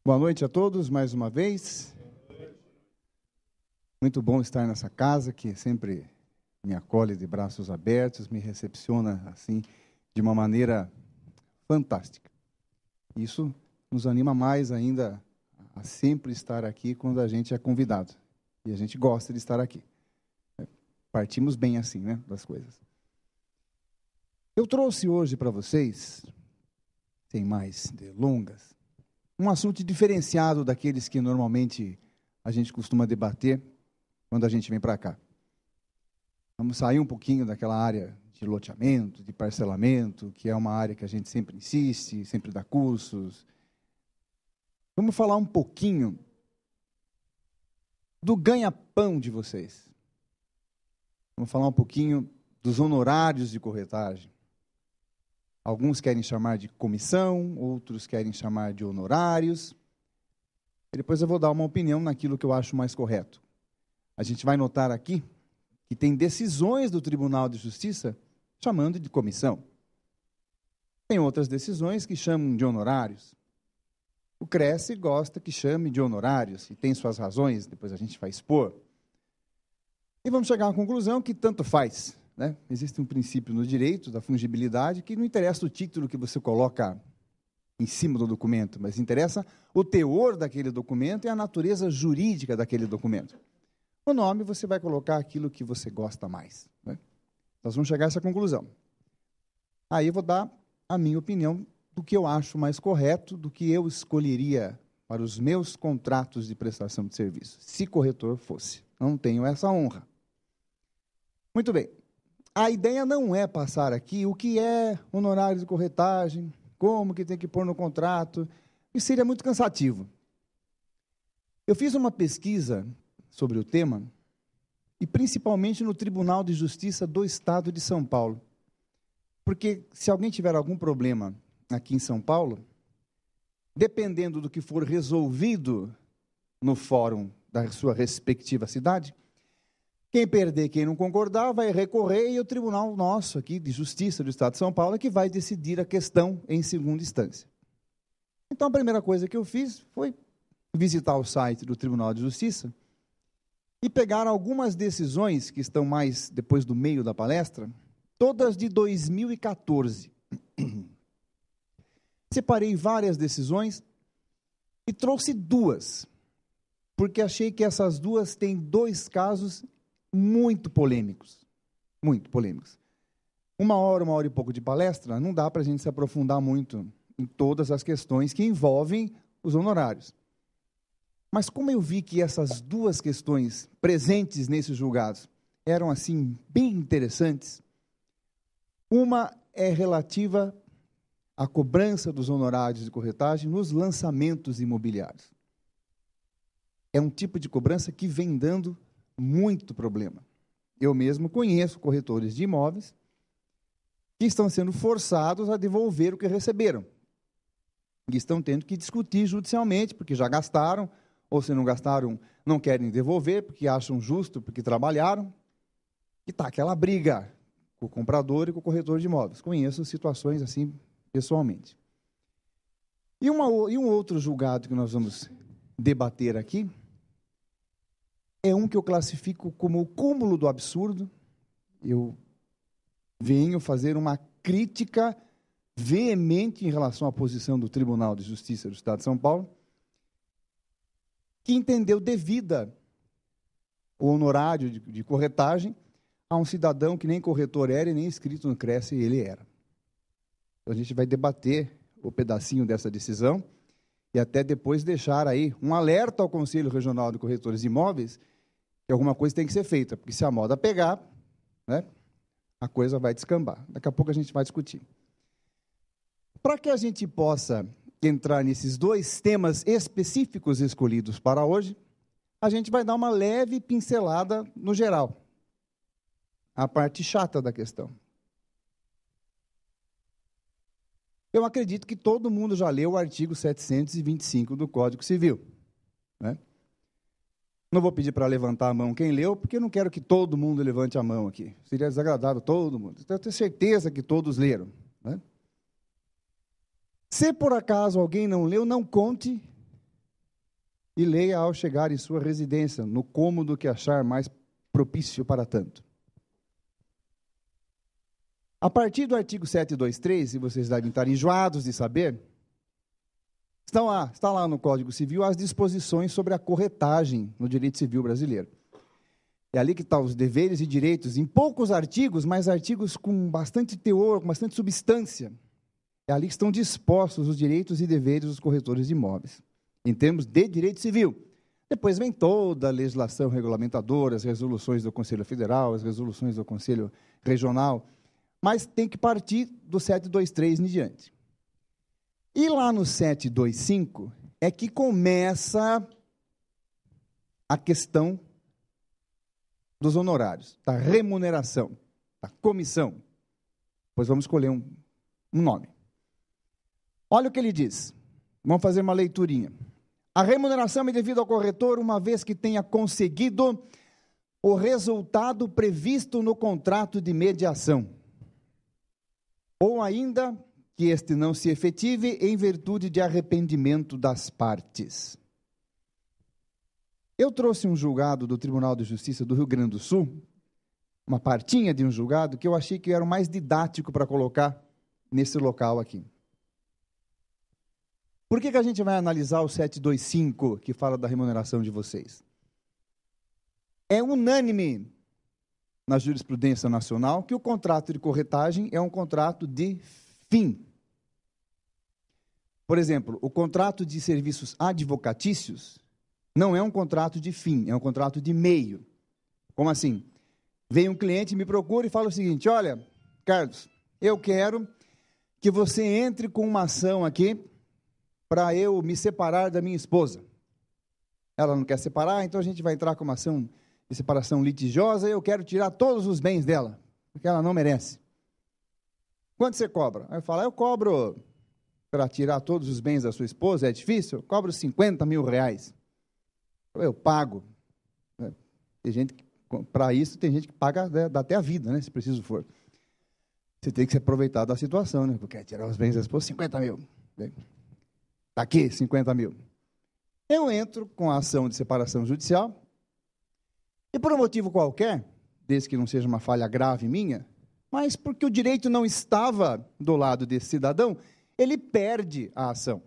Boa noite a todos, mais uma vez. Muito bom estar nessa casa, que sempre me acolhe de braços abertos, me recepciona assim, de uma maneira fantástica. Isso nos anima mais ainda a sempre estar aqui quando a gente é convidado. E a gente gosta de estar aqui. Partimos bem assim, né, das coisas. Eu trouxe hoje para vocês, sem mais delongas, um assunto diferenciado daqueles que normalmente a gente costuma debater quando a gente vem para cá. Vamos sair um pouquinho daquela área de loteamento, de parcelamento, que é uma área que a gente sempre insiste, sempre dá cursos. Vamos falar um pouquinho do ganha-pão de vocês. Vamos falar um pouquinho dos honorários de corretagem. Alguns querem chamar de comissão, outros querem chamar de honorários. E depois eu vou dar uma opinião naquilo que eu acho mais correto. A gente vai notar aqui que tem decisões do Tribunal de Justiça chamando de comissão. Tem outras decisões que chamam de honorários. O Cresce gosta que chame de honorários, e tem suas razões, depois a gente vai expor. E vamos chegar à conclusão que tanto faz. Né? Existe um princípio no direito da fungibilidade que não interessa o título que você coloca em cima do documento, mas interessa o teor daquele documento e a natureza jurídica daquele documento. O nome você vai colocar aquilo que você gosta mais. Né? Nós vamos chegar a essa conclusão. Aí eu vou dar a minha opinião do que eu acho mais correto, do que eu escolheria para os meus contratos de prestação de serviço, se corretor fosse. Não tenho essa honra. Muito bem. A ideia não é passar aqui o que é honorário de corretagem, como que tem que pôr no contrato, isso seria muito cansativo. Eu fiz uma pesquisa sobre o tema, e principalmente no Tribunal de Justiça do Estado de São Paulo. Porque se alguém tiver algum problema aqui em São Paulo, dependendo do que for resolvido no fórum da sua respectiva cidade, quem perder, quem não concordar, vai recorrer e o tribunal nosso aqui de Justiça do Estado de São Paulo é que vai decidir a questão em segunda instância. Então, a primeira coisa que eu fiz foi visitar o site do Tribunal de Justiça e pegar algumas decisões que estão mais depois do meio da palestra, todas de 2014. Separei várias decisões e trouxe duas, porque achei que essas duas têm dois casos muito polêmicos, muito polêmicos. Uma hora e pouco de palestra, não dá para a gente se aprofundar muito em todas as questões que envolvem os honorários. Mas como eu vi que essas duas questões presentes nesses julgados eram, assim, bem interessantes, uma é relativa à cobrança dos honorários de corretagem nos lançamentos imobiliários. É um tipo de cobrança que vem dando muito problema. Eu mesmo conheço corretores de imóveis que estão sendo forçados a devolver o que receberam. E estão tendo que discutir judicialmente, porque já gastaram, ou se não gastaram, não querem devolver, porque acham justo, porque trabalharam. E está aquela briga com o comprador e com o corretor de imóveis. Conheço situações assim, pessoalmente. E um outro julgado que nós vamos debater aqui, é um que eu classifico como o cúmulo do absurdo. Eu venho fazer uma crítica veemente em relação à posição do Tribunal de Justiça do Estado de São Paulo, que entendeu devida o honorário de corretagem a um cidadão que nem corretor era e nem inscrito no Cresce ele era. Então, a gente vai debater o pedacinho dessa decisão e até depois deixar aí um alerta ao Conselho Regional de Corretores de Imóveis que alguma coisa tem que ser feita, porque se a moda pegar, né, a coisa vai descambar. Daqui a pouco a gente vai discutir. Para que a gente possa entrar nesses dois temas específicos escolhidos para hoje, a gente vai dar uma leve pincelada no geral, a parte chata da questão. Eu acredito que todo mundo já leu o artigo 725 do Código Civil, né? Não vou pedir para levantar a mão quem leu, porque eu não quero que todo mundo levante a mão aqui. Seria desagradável todo mundo. Então, eu tenho certeza que todos leram, né? Se por acaso alguém não leu, não conte, e leia ao chegar em sua residência, no cômodo que achar mais propício para tanto. A partir do artigo 723, e vocês devem estar enjoados de saber, está lá no Código Civil as disposições sobre a corretagem no direito civil brasileiro. É ali que estão os deveres e direitos, em poucos artigos, mas artigos com bastante teor, com bastante substância. É ali que estão dispostos os direitos e deveres dos corretores de imóveis, em termos de direito civil. Depois vem toda a legislação regulamentadora, as resoluções do Conselho Federal, as resoluções do Conselho Regional, mas tem que partir do 723 em diante. E lá no 725 é que começa a questão dos honorários, da remuneração, da comissão. Pois vamos escolher um nome. Olha o que ele diz. Vamos fazer uma leiturinha. A remuneração é devida ao corretor uma vez que tenha conseguido o resultado previsto no contrato de mediação, ou ainda que este não se efetive em virtude de arrependimento das partes. Eu trouxe um julgado do Tribunal de Justiça do Rio Grande do Sul, uma partinha de um julgado que eu achei que era o mais didático para colocar nesse local aqui. Por que a gente vai analisar o 725, que fala da remuneração de vocês? É unânime na jurisprudência nacional que o contrato de corretagem é um contrato de fim. Por exemplo, o contrato de serviços advocatícios não é um contrato de fim, é um contrato de meio. Como assim? Vem um cliente, me procura e fala o seguinte: olha, Carlos, eu quero que você entre com uma ação aqui para eu me separar da minha esposa. Ela não quer separar, então a gente vai entrar com uma ação de separação litigiosa e eu quero tirar todos os bens dela, porque ela não merece. Quanto você cobra? Aí eu falo, eu cobro, para tirar todos os bens da sua esposa, é difícil? Eu cobro 50 mil reais. Eu pago. Tem gente que, para isso, tem gente que paga, né, dá até a vida, né, se preciso for. Você tem que se aproveitar da situação, né? Porque tirar os bens da esposa, 50 mil. Está aqui, 50 mil. Eu entro com a ação de separação judicial e, por um motivo qualquer, desde que não seja uma falha grave minha, mas porque o direito não estava do lado desse cidadão, ele perde a ação.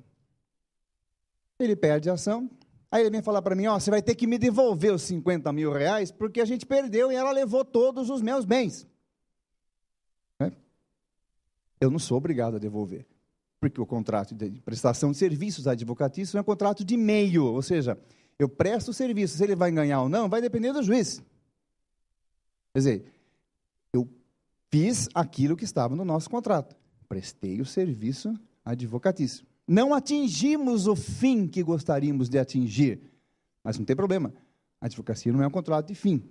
Ele perde a ação, aí ele vem falar para mim, ó, você vai ter que me devolver os 50 mil reais, porque a gente perdeu e ela levou todos os meus bens. Eu não sou obrigado a devolver, porque o contrato de prestação de serviços advocatícios é um contrato de meio, ou seja, eu presto o serviço, se ele vai ganhar ou não, vai depender do juiz. Quer dizer, eu fiz aquilo que estava no nosso contrato, prestei o serviço advocatício. Não atingimos o fim que gostaríamos de atingir, mas não tem problema, a advocacia não é um contrato de fim.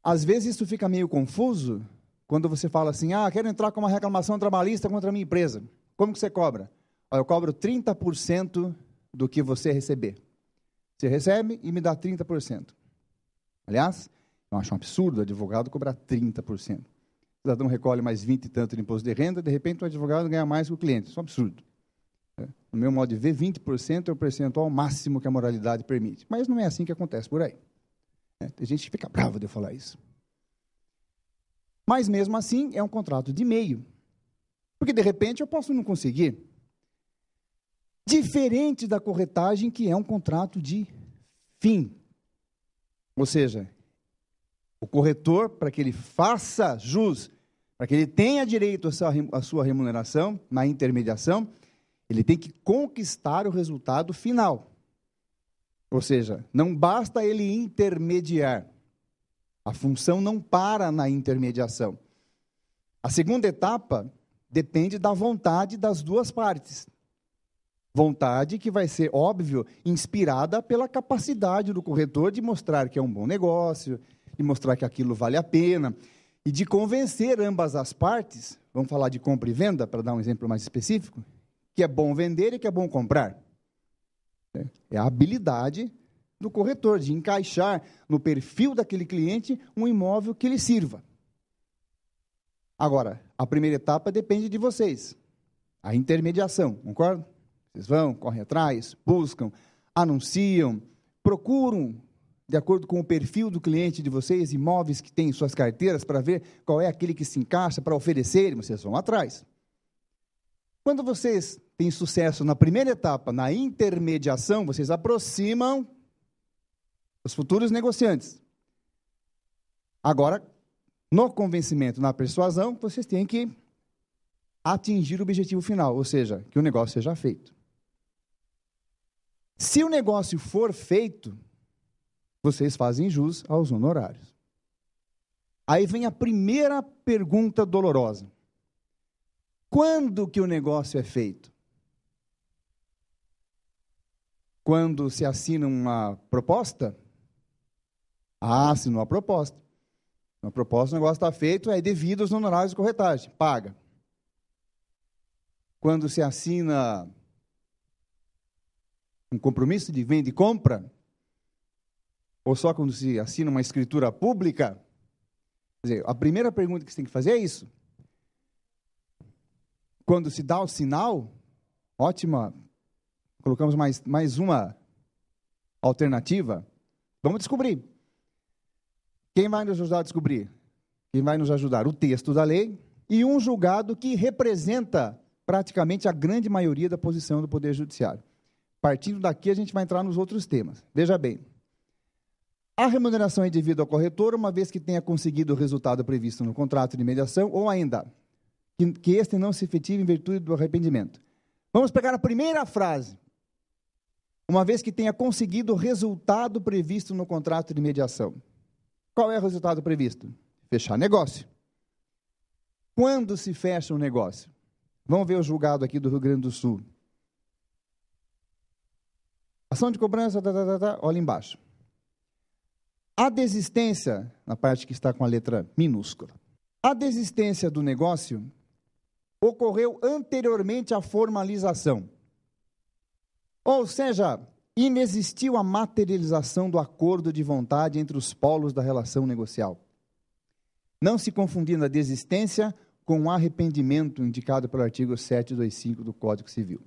Às vezes isso fica meio confuso, quando você fala assim, quero entrar com uma reclamação trabalhista contra a minha empresa. Como que você cobra? Eu cobro 30% do que você receber. Você recebe e me dá 30%. Aliás, eu acho um absurdo o advogado cobrar 30%. O cidadão recolhe mais 20 e tanto de imposto de renda, de repente o advogado ganha mais que o cliente. Isso é um absurdo. No meu modo de ver, 20% é o percentual máximo que a moralidade permite. Mas não é assim que acontece por aí. Tem gente que fica brava de eu falar isso. Mas, mesmo assim, é um contrato de meio. Porque, de repente, eu posso não conseguir. Diferente da corretagem, que é um contrato de fim. Ou seja, o corretor, para que ele faça jus, para que ele tenha direito à sua remuneração na intermediação, ele tem que conquistar o resultado final. Ou seja, não basta ele intermediar. A função não para na intermediação. A segunda etapa depende da vontade das duas partes. Vontade que vai ser, óbvio, inspirada pela capacidade do corretor de mostrar que é um bom negócio, de mostrar que aquilo vale a pena, e de convencer ambas as partes, vamos falar de compra e venda, para dar um exemplo mais específico, que é bom vender e que é bom comprar. É a habilidade do corretor, de encaixar no perfil daquele cliente um imóvel que lhe sirva. Agora, a primeira etapa depende de vocês. A intermediação, concorda? Vocês vão, correm atrás, buscam, anunciam, procuram, de acordo com o perfil do cliente de vocês, imóveis que têm em suas carteiras, para ver qual é aquele que se encaixa para oferecerem, vocês vão atrás. Quando vocês têm sucesso na primeira etapa, na intermediação, vocês aproximam os futuros negociantes. Agora, no convencimento, na persuasão, vocês têm que atingir o objetivo final, ou seja, que o negócio seja feito. Se o negócio for feito, vocês fazem jus aos honorários. Aí vem a primeira pergunta dolorosa. Quando que o negócio é feito? Quando se assina uma proposta? Assinou a proposta. Na proposta o negócio está feito, é devido aos honorários de corretagem, paga. Quando se assina um compromisso de venda e compra, ou só quando se assina uma escritura pública, quer dizer, a primeira pergunta que você tem que fazer é isso. Quando se dá o sinal, ótima, colocamos mais uma alternativa, vamos descobrir. Quem vai nos ajudar a descobrir? Quem vai nos ajudar? O texto da lei e um julgado que representa praticamente a grande maioria da posição do Poder Judiciário. Partindo daqui, a gente vai entrar nos outros temas. Veja bem, a remuneração é devida ao corretor, uma vez que tenha conseguido o resultado previsto no contrato de mediação, ou ainda, que este não se efetive em virtude do arrependimento. Vamos pegar a primeira frase. Uma vez que tenha conseguido o resultado previsto no contrato de mediação. Qual é o resultado previsto? Fechar negócio. Quando se fecha um negócio? Vamos ver o julgado aqui do Rio Grande do Sul. Ação de cobrança, olha embaixo. A desistência, na parte que está com a letra minúscula, a desistência do negócio ocorreu anteriormente à formalização. Ou seja, inexistiu a materialização do acordo de vontade entre os polos da relação negocial. Não se confundindo a desistência com o arrependimento indicado pelo artigo 725 do Código Civil.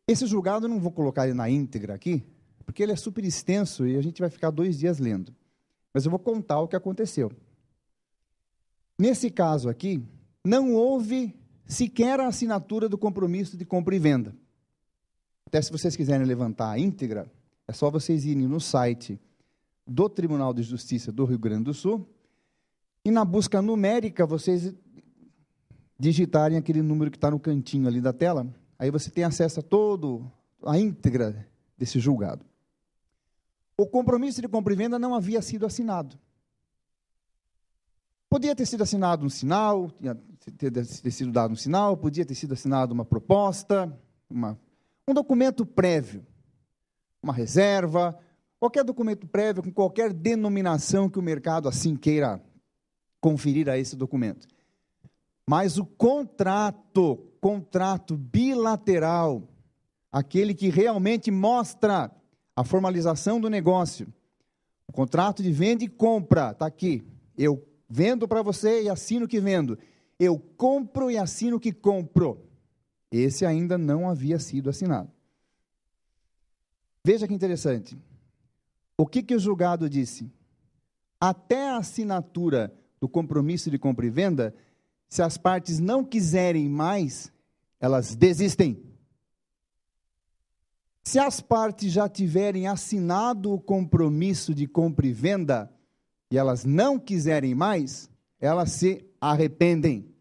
Esse julgado eu não vou colocar ele na íntegra aqui, porque ele é super extenso e a gente vai ficar 2 dias lendo. Mas eu vou contar o que aconteceu. Nesse caso aqui, não houve sequer a assinatura do compromisso de compra e venda. Até se vocês quiserem levantar a íntegra, é só vocês irem no site do Tribunal de Justiça do Rio Grande do Sul e na busca numérica vocês digitarem aquele número que está no cantinho ali da tela, aí você tem acesso a todo a íntegra desse julgado. O compromisso de compra e venda não havia sido assinado. Podia ter sido assinado um sinal, ter sido dado um sinal, podia ter sido assinado uma proposta, um documento prévio, uma reserva, qualquer documento prévio com qualquer denominação que o mercado assim queira conferir a esse documento. Mas o contrato bilateral, aquele que realmente mostra a formalização do negócio, o contrato de venda e compra, está aqui, eu vendo para você e assino que vendo, eu compro e assino que compro. Esse ainda não havia sido assinado. Veja que interessante. O que o julgado disse? Até a assinatura do compromisso de compra e venda, se as partes não quiserem mais, elas desistem. Se as partes já tiverem assinado o compromisso de compra e venda, e elas não quiserem mais, elas se arrependem.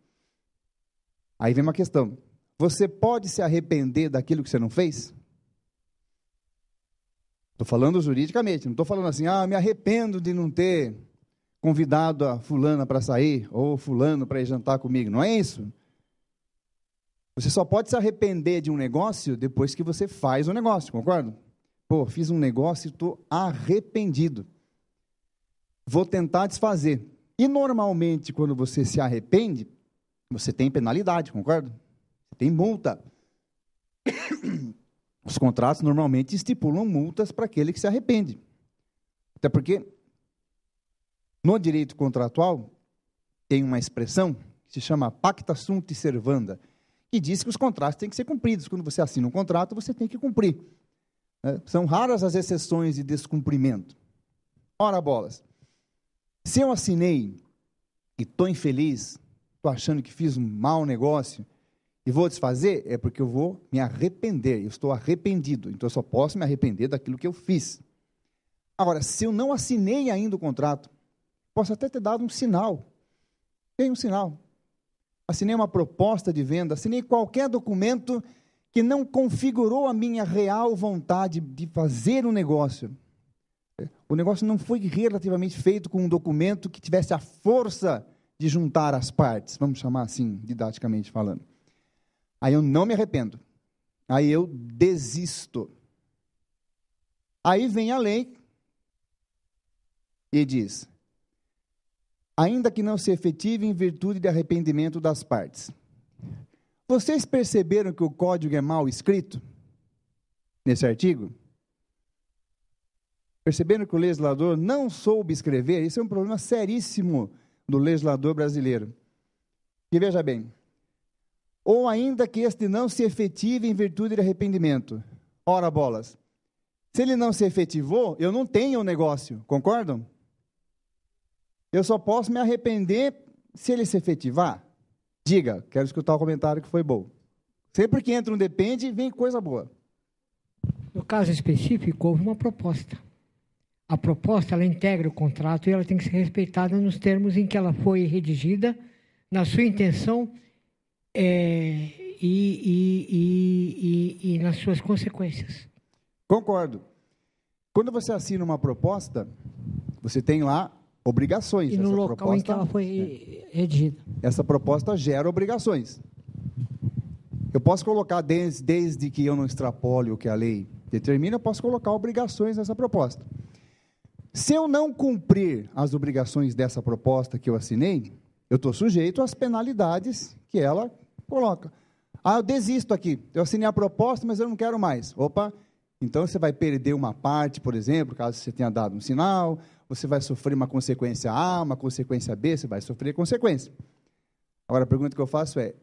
Aí vem uma questão. Você pode se arrepender daquilo que você não fez? Estou falando juridicamente, não estou falando assim, me arrependo de não ter convidado a fulana para sair, ou fulano para ir jantar comigo. Não é isso. Você só pode se arrepender de um negócio depois que você faz o negócio, concorda? Fiz um negócio e estou arrependido. Vou tentar desfazer. E normalmente, quando você se arrepende, você tem penalidade, concorda? Você tem multa. Os contratos normalmente estipulam multas para aquele que se arrepende. Até porque, no direito contratual, tem uma expressão que se chama pacta sunt servanda, que diz que os contratos têm que ser cumpridos. Quando você assina um contrato, você tem que cumprir. né? São raras as exceções de descumprimento. Ora, bolas, se eu assinei e estou infeliz, estou achando que fiz um mau negócio e vou desfazer, é porque eu vou me arrepender, eu estou arrependido, então eu só posso me arrepender daquilo que eu fiz. Agora, se eu não assinei ainda o contrato, posso até ter dado um sinal, tem um sinal, assinei uma proposta de venda, assinei qualquer documento que não configurou a minha real vontade de fazer um negócio. O negócio não foi relativamente feito com um documento que tivesse a força de juntar as partes, vamos chamar assim, didaticamente falando. Aí eu não me arrependo, aí eu desisto. Aí vem a lei e diz: ainda que não se efetive em virtude de arrependimento das partes. Vocês perceberam que o código é mal escrito nesse artigo? Perceberam que o legislador não soube escrever? Isso é um problema seríssimo do legislador brasileiro. E veja bem, ou ainda que este não se efetive em virtude de arrependimento. Ora, bolas, se ele não se efetivou, eu não tenho o negócio, concordam? Eu só posso me arrepender se ele se efetivar. Diga, quero escutar o comentário que foi bom. Sempre que entra um depende, vem coisa boa. No caso específico, houve uma proposta. A proposta, ela integra o contrato e ela tem que ser respeitada nos termos em que ela foi redigida, na sua intenção e nas suas consequências. Concordo. Quando você assina uma proposta, você tem lá obrigações. E no local em que ela foi redigida. Essa proposta gera obrigações. Eu posso colocar, desde que eu não extrapole o que a lei determina, eu posso colocar obrigações nessa proposta. Se eu não cumprir as obrigações dessa proposta que eu assinei, eu estou sujeito às penalidades que ela coloca. Ah, eu desisto aqui, eu assinei a proposta, mas eu não quero mais. Opa, então você vai perder uma parte, por exemplo, caso você tenha dado um sinal, você vai sofrer uma consequência A, uma consequência B, você vai sofrer consequência. Agora, a pergunta que eu faço é,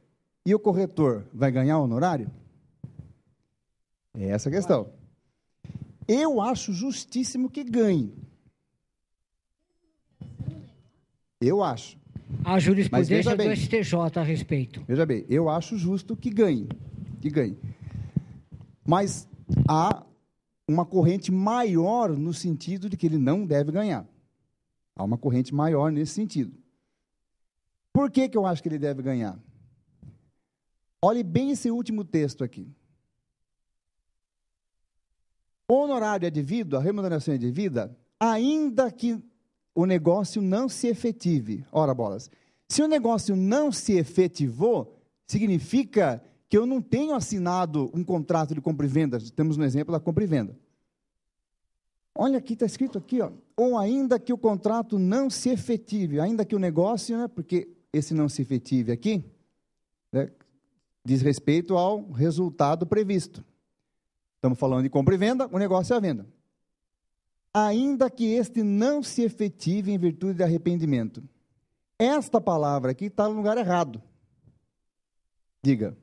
e o corretor vai ganhar honorário? É essa a questão. Eu acho justíssimo que ganhe. Eu acho. A jurisprudência do STJ a respeito. Veja bem, eu acho justo que ganhe. Mas há uma corrente maior no sentido de que ele não deve ganhar. Há uma corrente maior nesse sentido. Por que eu acho que ele deve ganhar? Olhe bem esse último texto aqui. O honorário é devido, a remuneração é devida, ainda que o negócio não se efetive. Ora, bolas, se o negócio não se efetivou, significa que eu não tenho assinado um contrato de compra e venda. Temos um exemplo da compra e venda. Olha aqui, está escrito aqui, ó, ou ainda que o contrato não se efetive, ainda que o negócio, né, porque esse não se efetive aqui, né, diz respeito ao resultado previsto. Estamos falando de compra e venda, o negócio é a venda. Ainda que este não se efetive em virtude de arrependimento. Esta palavra aqui está no lugar errado. Diga.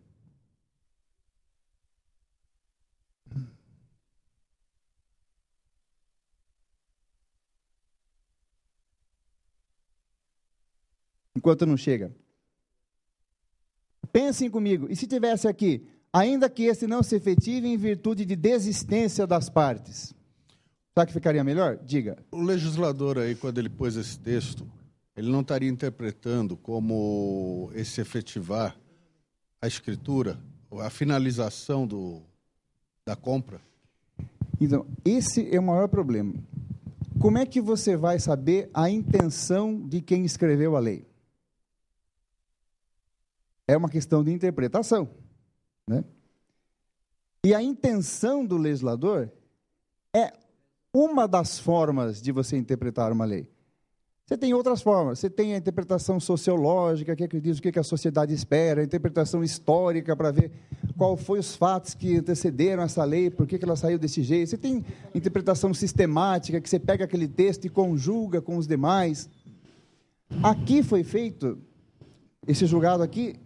Enquanto não chega. Pensem comigo, e se tivesse aqui, ainda que este não se efetive em virtude de desistência das partes. Será que ficaria melhor? Diga. O legislador aí, quando ele pôs esse texto, ele não estaria interpretando como esse efetivar a escritura, a finalização da compra? Então, esse é o maior problema. Como é que você vai saber a intenção de quem escreveu a lei? É uma questão de interpretação, né? E a intenção do legislador é uma das formas de você interpretar uma lei. Você tem outras formas. Você tem a interpretação sociológica, que diz o que a sociedade espera, a interpretação histórica para ver qual foi os fatos que antecederam essa lei, por que ela saiu desse jeito. Você tem interpretação sistemática, que você pega aquele texto e conjuga com os demais. Aqui foi feito, esse julgado aqui,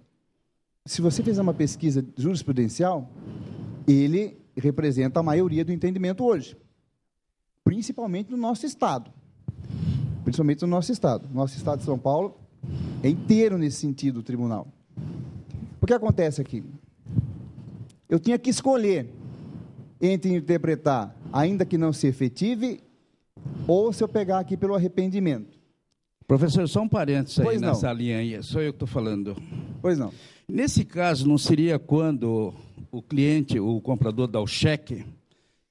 se você fizer uma pesquisa jurisprudencial, ele representa a maioria do entendimento hoje, principalmente no nosso Estado. Principalmente no nosso Estado. Nosso Estado de São Paulo é inteiro nesse sentido, o tribunal. O que acontece aqui? Eu tinha que escolher entre interpretar, ainda que não se efetive, ou se eu pegar aqui pelo arrependimento. Professor, só um parênteses aí Pois não. nessa linha aí, sou eu que estou falando. Pois não. Nesse caso, não seria quando o cliente, o comprador, dá o cheque,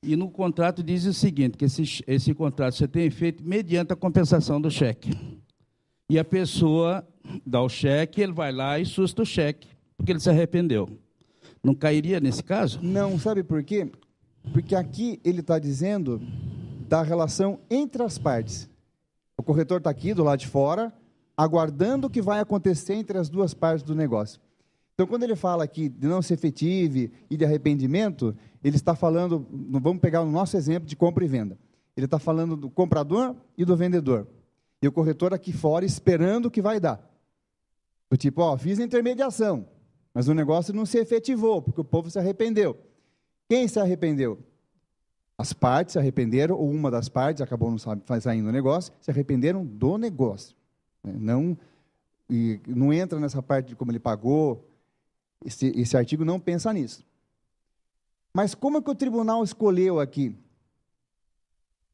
e no contrato diz o seguinte, que esse contrato você tem feito mediante a compensação do cheque. E a pessoa dá o cheque, ele vai lá e susta o cheque, porque ele se arrependeu. Não cairia nesse caso? Não, sabe por quê? Porque aqui ele está dizendo da relação entre as partes. O corretor está aqui do lado de fora, aguardando o que vai acontecer entre as duas partes do negócio. Então, quando ele fala aqui de não se efetive e de arrependimento, ele está falando, vamos pegar o nosso exemplo de compra e venda. Ele está falando do comprador e do vendedor. E o corretor aqui fora esperando o que vai dar. Do tipo, ó, fiz a intermediação, mas o negócio não se efetivou, porque o povo se arrependeu. Quem se arrependeu? As partes se arrependeram, ou uma das partes, acabou não saindo o negócio, se arrependeram do negócio. Não entra nessa parte de como ele pagou, esse artigo não pensa nisso. Mas como é que o tribunal escolheu aqui,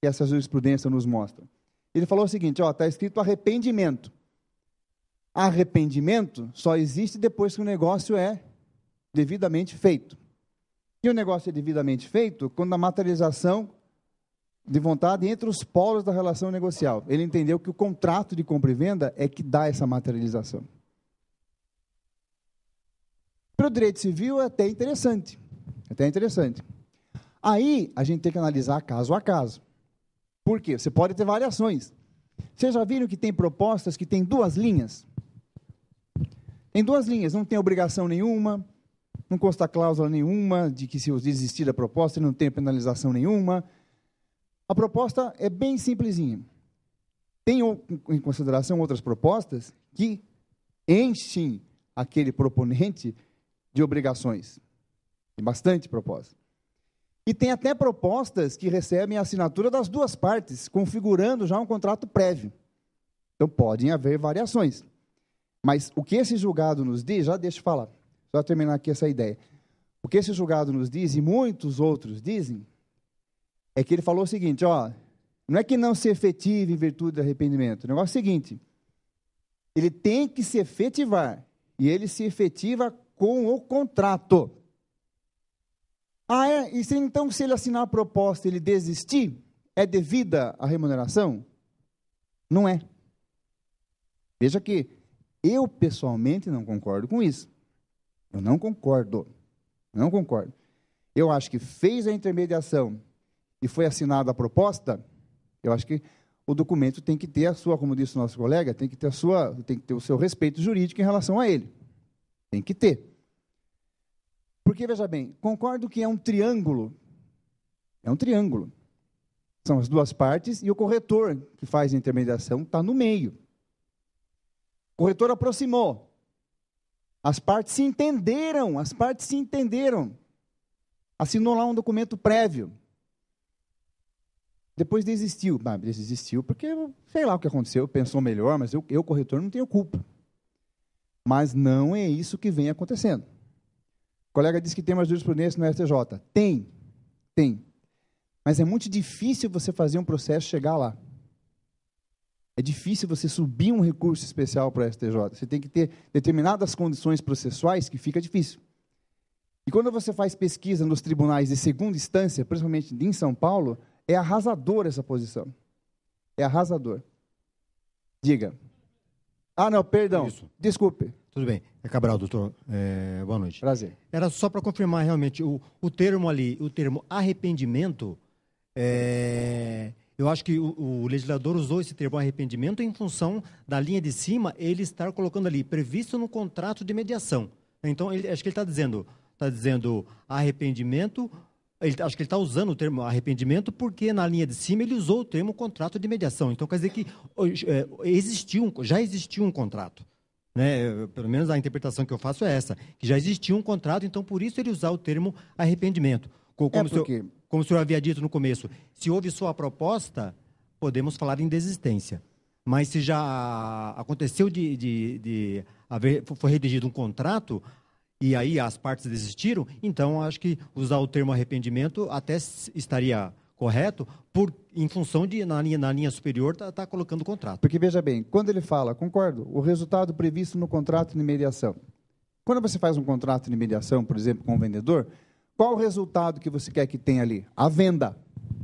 que essa jurisprudência nos mostra? Ele falou o seguinte, está escrito arrependimento. Arrependimento só existe depois que o negócio é devidamente feito. E o negócio é devidamente feito quando a materialização de vontade entre os polos da relação negocial. Ele entendeu que o contrato de compra e venda é que dá essa materialização. Para o direito civil é até interessante. Aí a gente tem que analisar caso a caso. Por quê? Você pode ter variações. Vocês já viram que tem propostas que tem duas linhas? Tem duas linhas, não tem obrigação nenhuma, não consta cláusula nenhuma de que se eu desistir da proposta não tem penalização nenhuma. A proposta é bem simplesinha. Tem em consideração outras propostas que enchem aquele proponente de obrigações. Tem bastante proposta. E tem até propostas que recebem a assinatura das duas partes, configurando já um contrato prévio. Então, podem haver variações. Mas o que esse julgado nos diz, já deixa eu falar, só terminar aqui essa ideia. O que esse julgado nos diz, e muitos outros dizem, é que ele falou o seguinte, não é que não se efetive em virtude do arrependimento. O negócio é o seguinte, ele tem que se efetivar, e ele se efetiva com o contrato. E então, se ele assinar a proposta e ele desistir, é devida a remuneração? Não é. Veja que eu, pessoalmente, não concordo com isso. Eu não concordo. Eu acho que fez a intermediação e foi assinada a proposta, eu acho que o documento tem que ter a sua, como disse o nosso colega, tem que ter o seu respeito jurídico em relação a ele. Tem que ter. Porque, veja bem, concordo que é um triângulo. É um triângulo. São as duas partes e o corretor que faz a intermediação está no meio. O corretor aproximou. As partes se entenderam. Assinou lá um documento prévio. Depois desistiu. Desistiu porque, sei lá o que aconteceu, pensou melhor, mas eu corretor, não tenho culpa. Mas não é isso que vem acontecendo. O colega disse que tem uma jurisprudência no STJ. Tem. Mas é muito difícil você fazer um processo chegar lá. É difícil você subir um recurso especial para o STJ. Você tem que ter determinadas condições processuais que fica difícil. E quando você faz pesquisa nos tribunais de segunda instância, principalmente em São Paulo, é arrasador essa posição. É arrasador. Diga. Não, perdão. Isso. Desculpe. Tudo bem. É Cabral, doutor. Boa noite. Prazer. Era só para confirmar realmente o termo ali, o termo arrependimento, eu acho que o legislador usou esse termo arrependimento em função da linha de cima, ele estar colocando ali, previsto no contrato de mediação. Então, acho que ele está dizendo arrependimento, acho que ele está usando o termo arrependimento porque na linha de cima ele usou o termo contrato de mediação. Então, quer dizer que já existiu um contrato. Né? Pelo menos a interpretação que eu faço é essa, que já existia um contrato, então por isso ele usar o termo arrependimento. como o senhor havia dito no começo, se houve só a proposta, podemos falar em desistência. Mas se já aconteceu foi redigido um contrato e aí as partes desistiram, então acho que usar o termo arrependimento até estaria correto, em função de, na linha superior, tá colocando o contrato. Porque, veja bem, quando ele fala, concordo, o resultado previsto no contrato de mediação. Quando você faz um contrato de mediação, por exemplo, com o vendedor, qual o resultado que você quer que tenha ali? A venda,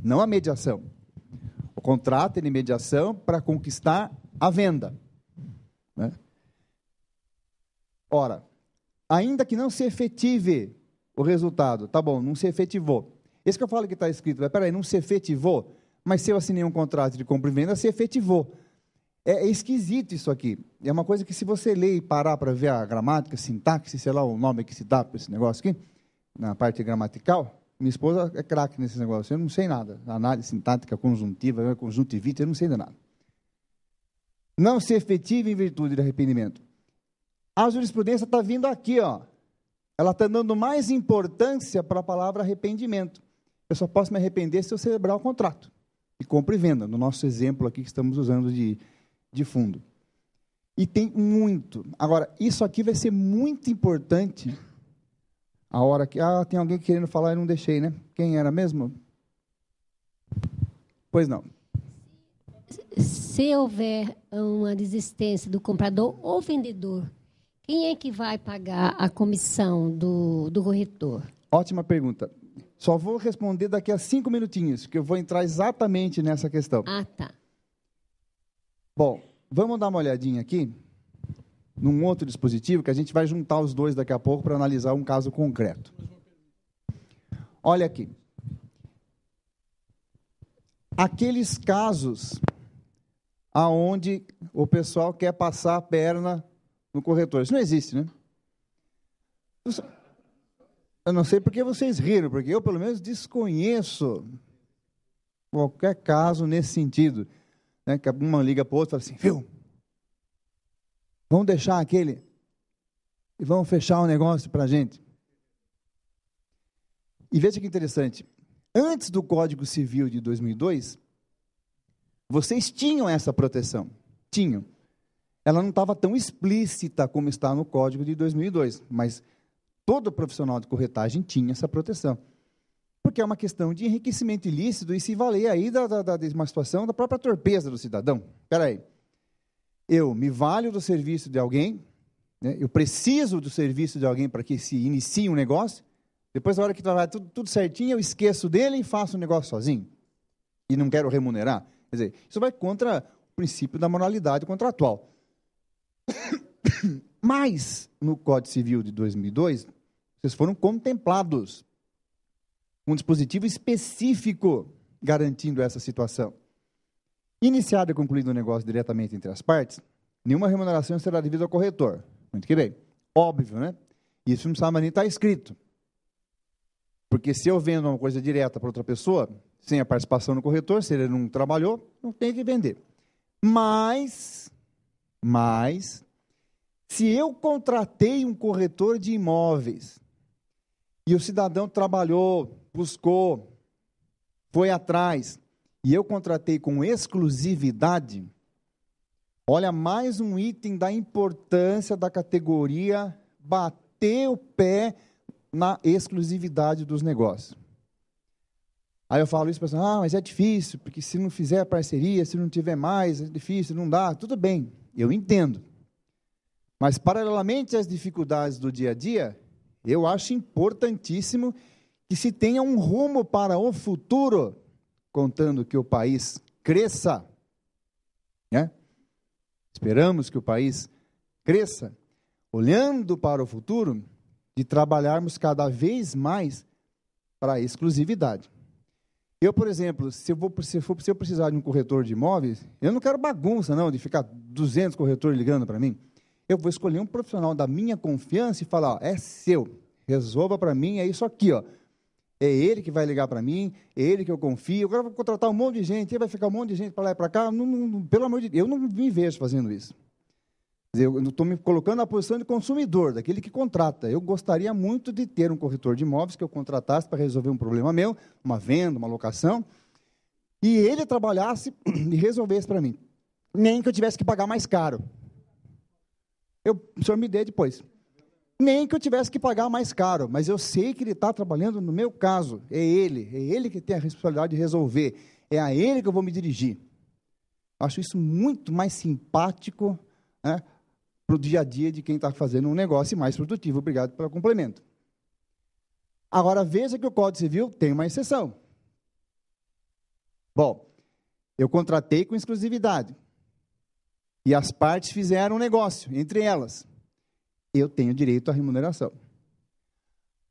não a mediação. O contrato de mediação para conquistar a venda. Né? Ora, ainda que não se efetive o resultado, tá bom, não se efetivou. Esse que eu falo que está escrito, mas peraí, não se efetivou, mas se eu assinei um contrato de compra e venda, se efetivou. É esquisito isso aqui. É uma coisa que, se você ler e parar para ver a gramática, sintaxe, sei lá o nome que se dá para esse negócio aqui, na parte gramatical, minha esposa é craque nesse negócio, eu não sei nada. Análise sintática, conjuntiva, conjuntivite, eu não sei de nada. Não se efetive em virtude de arrependimento. A jurisprudência está vindo aqui, ó. Ela está dando mais importância para a palavra arrependimento. Eu só posso me arrepender se eu celebrar o contrato de compra e venda, no nosso exemplo aqui que estamos usando de fundo. E tem muito. Agora, isso aqui vai ser muito importante a hora que... tem alguém querendo falar e não deixei, né? Quem era mesmo? Pois não. Se houver uma desistência do comprador ou vendedor, quem é que vai pagar a comissão do corretor? Ótima pergunta. Só vou responder daqui a 5 minutinhos, que eu vou entrar exatamente nessa questão. Ah, tá. Bom, vamos dar uma olhadinha aqui num outro dispositivo, que a gente vai juntar os dois daqui a pouco para analisar um caso concreto. Olha aqui. Aqueles casos aonde o pessoal quer passar a perna no corretor. Isso não existe, né? Eu não sei porque vocês riram, porque eu, pelo menos, desconheço qualquer caso nesse sentido. Né? Que uma liga para o outro e fala assim, viu? Vamos deixar aquele e vamos fechar um negócio para a gente. E veja que interessante. Antes do Código Civil de 2002, vocês tinham essa proteção. Tinham. Ela não estava tão explícita como está no Código de 2002, mas todo profissional de corretagem tinha essa proteção. Porque é uma questão de enriquecimento ilícito e se valer aí de uma situação da própria torpeza do cidadão. Espera aí. Eu me valho do serviço de alguém, né? Eu preciso do serviço de alguém para que se inicie um negócio, depois, na hora que vai tudo certinho, eu esqueço dele e faço o negócio sozinho. E não quero remunerar. Quer dizer, isso vai contra o princípio da moralidade contratual. Mas, no Código Civil de 2002, vocês foram contemplados um dispositivo específico garantindo essa situação. Iniciado e concluído o negócio diretamente entre as partes, nenhuma remuneração será devida ao corretor. Muito que bem. Óbvio, né? Isso não precisava nem estar escrito. Porque se eu vendo uma coisa direta para outra pessoa, sem a participação no corretor, se ele não trabalhou, não tem que vender. Mas, se eu contratei um corretor de imóveis e o cidadão trabalhou, buscou, foi atrás, e eu contratei com exclusividade, olha, mais um item da importância da categoria bater o pé na exclusividade dos negócios. Aí eu falo isso para a pessoa, mas é difícil, porque se não fizer parceria, se não tiver mais, é difícil, não dá. Tudo bem, eu entendo. Mas, paralelamente às dificuldades do dia a dia, eu acho importantíssimo que se tenha um rumo para o futuro, contando que o país cresça, né? Esperamos que o país cresça, olhando para o futuro, de trabalharmos cada vez mais para a exclusividade. Eu, por exemplo, se eu precisar de um corretor de imóveis, eu não quero bagunça, não, de ficar 200 corretores ligando para mim. Eu vou escolher um profissional da minha confiança e falar, ó, é seu, resolva para mim, é isso aqui, ó. É ele que vai ligar para mim, é ele que eu confio. Agora eu vou contratar um monte de gente, vai ficar um monte de gente para lá e para cá. Pelo amor de Deus, eu não me vejo fazendo isso. Quer dizer, eu estou me colocando na posição de consumidor, daquele que contrata. Eu gostaria muito de ter um corretor de imóveis que eu contratasse para resolver um problema meu, uma venda, uma locação, e ele trabalhasse e resolvesse para mim. Nem que eu tivesse que pagar mais caro. O senhor me dê depois. Nem que eu tivesse que pagar mais caro, mas eu sei que ele está trabalhando no meu caso. É ele que tem a responsabilidade de resolver. É a ele que eu vou me dirigir. Acho isso muito mais simpático, né, para o dia a dia de quem está fazendo um negócio e mais produtivo. Obrigado pelo complemento. Agora, veja que o Código Civil tem uma exceção. Bom, eu contratei com exclusividade. E as partes fizeram um negócio entre elas. Eu tenho direito à remuneração.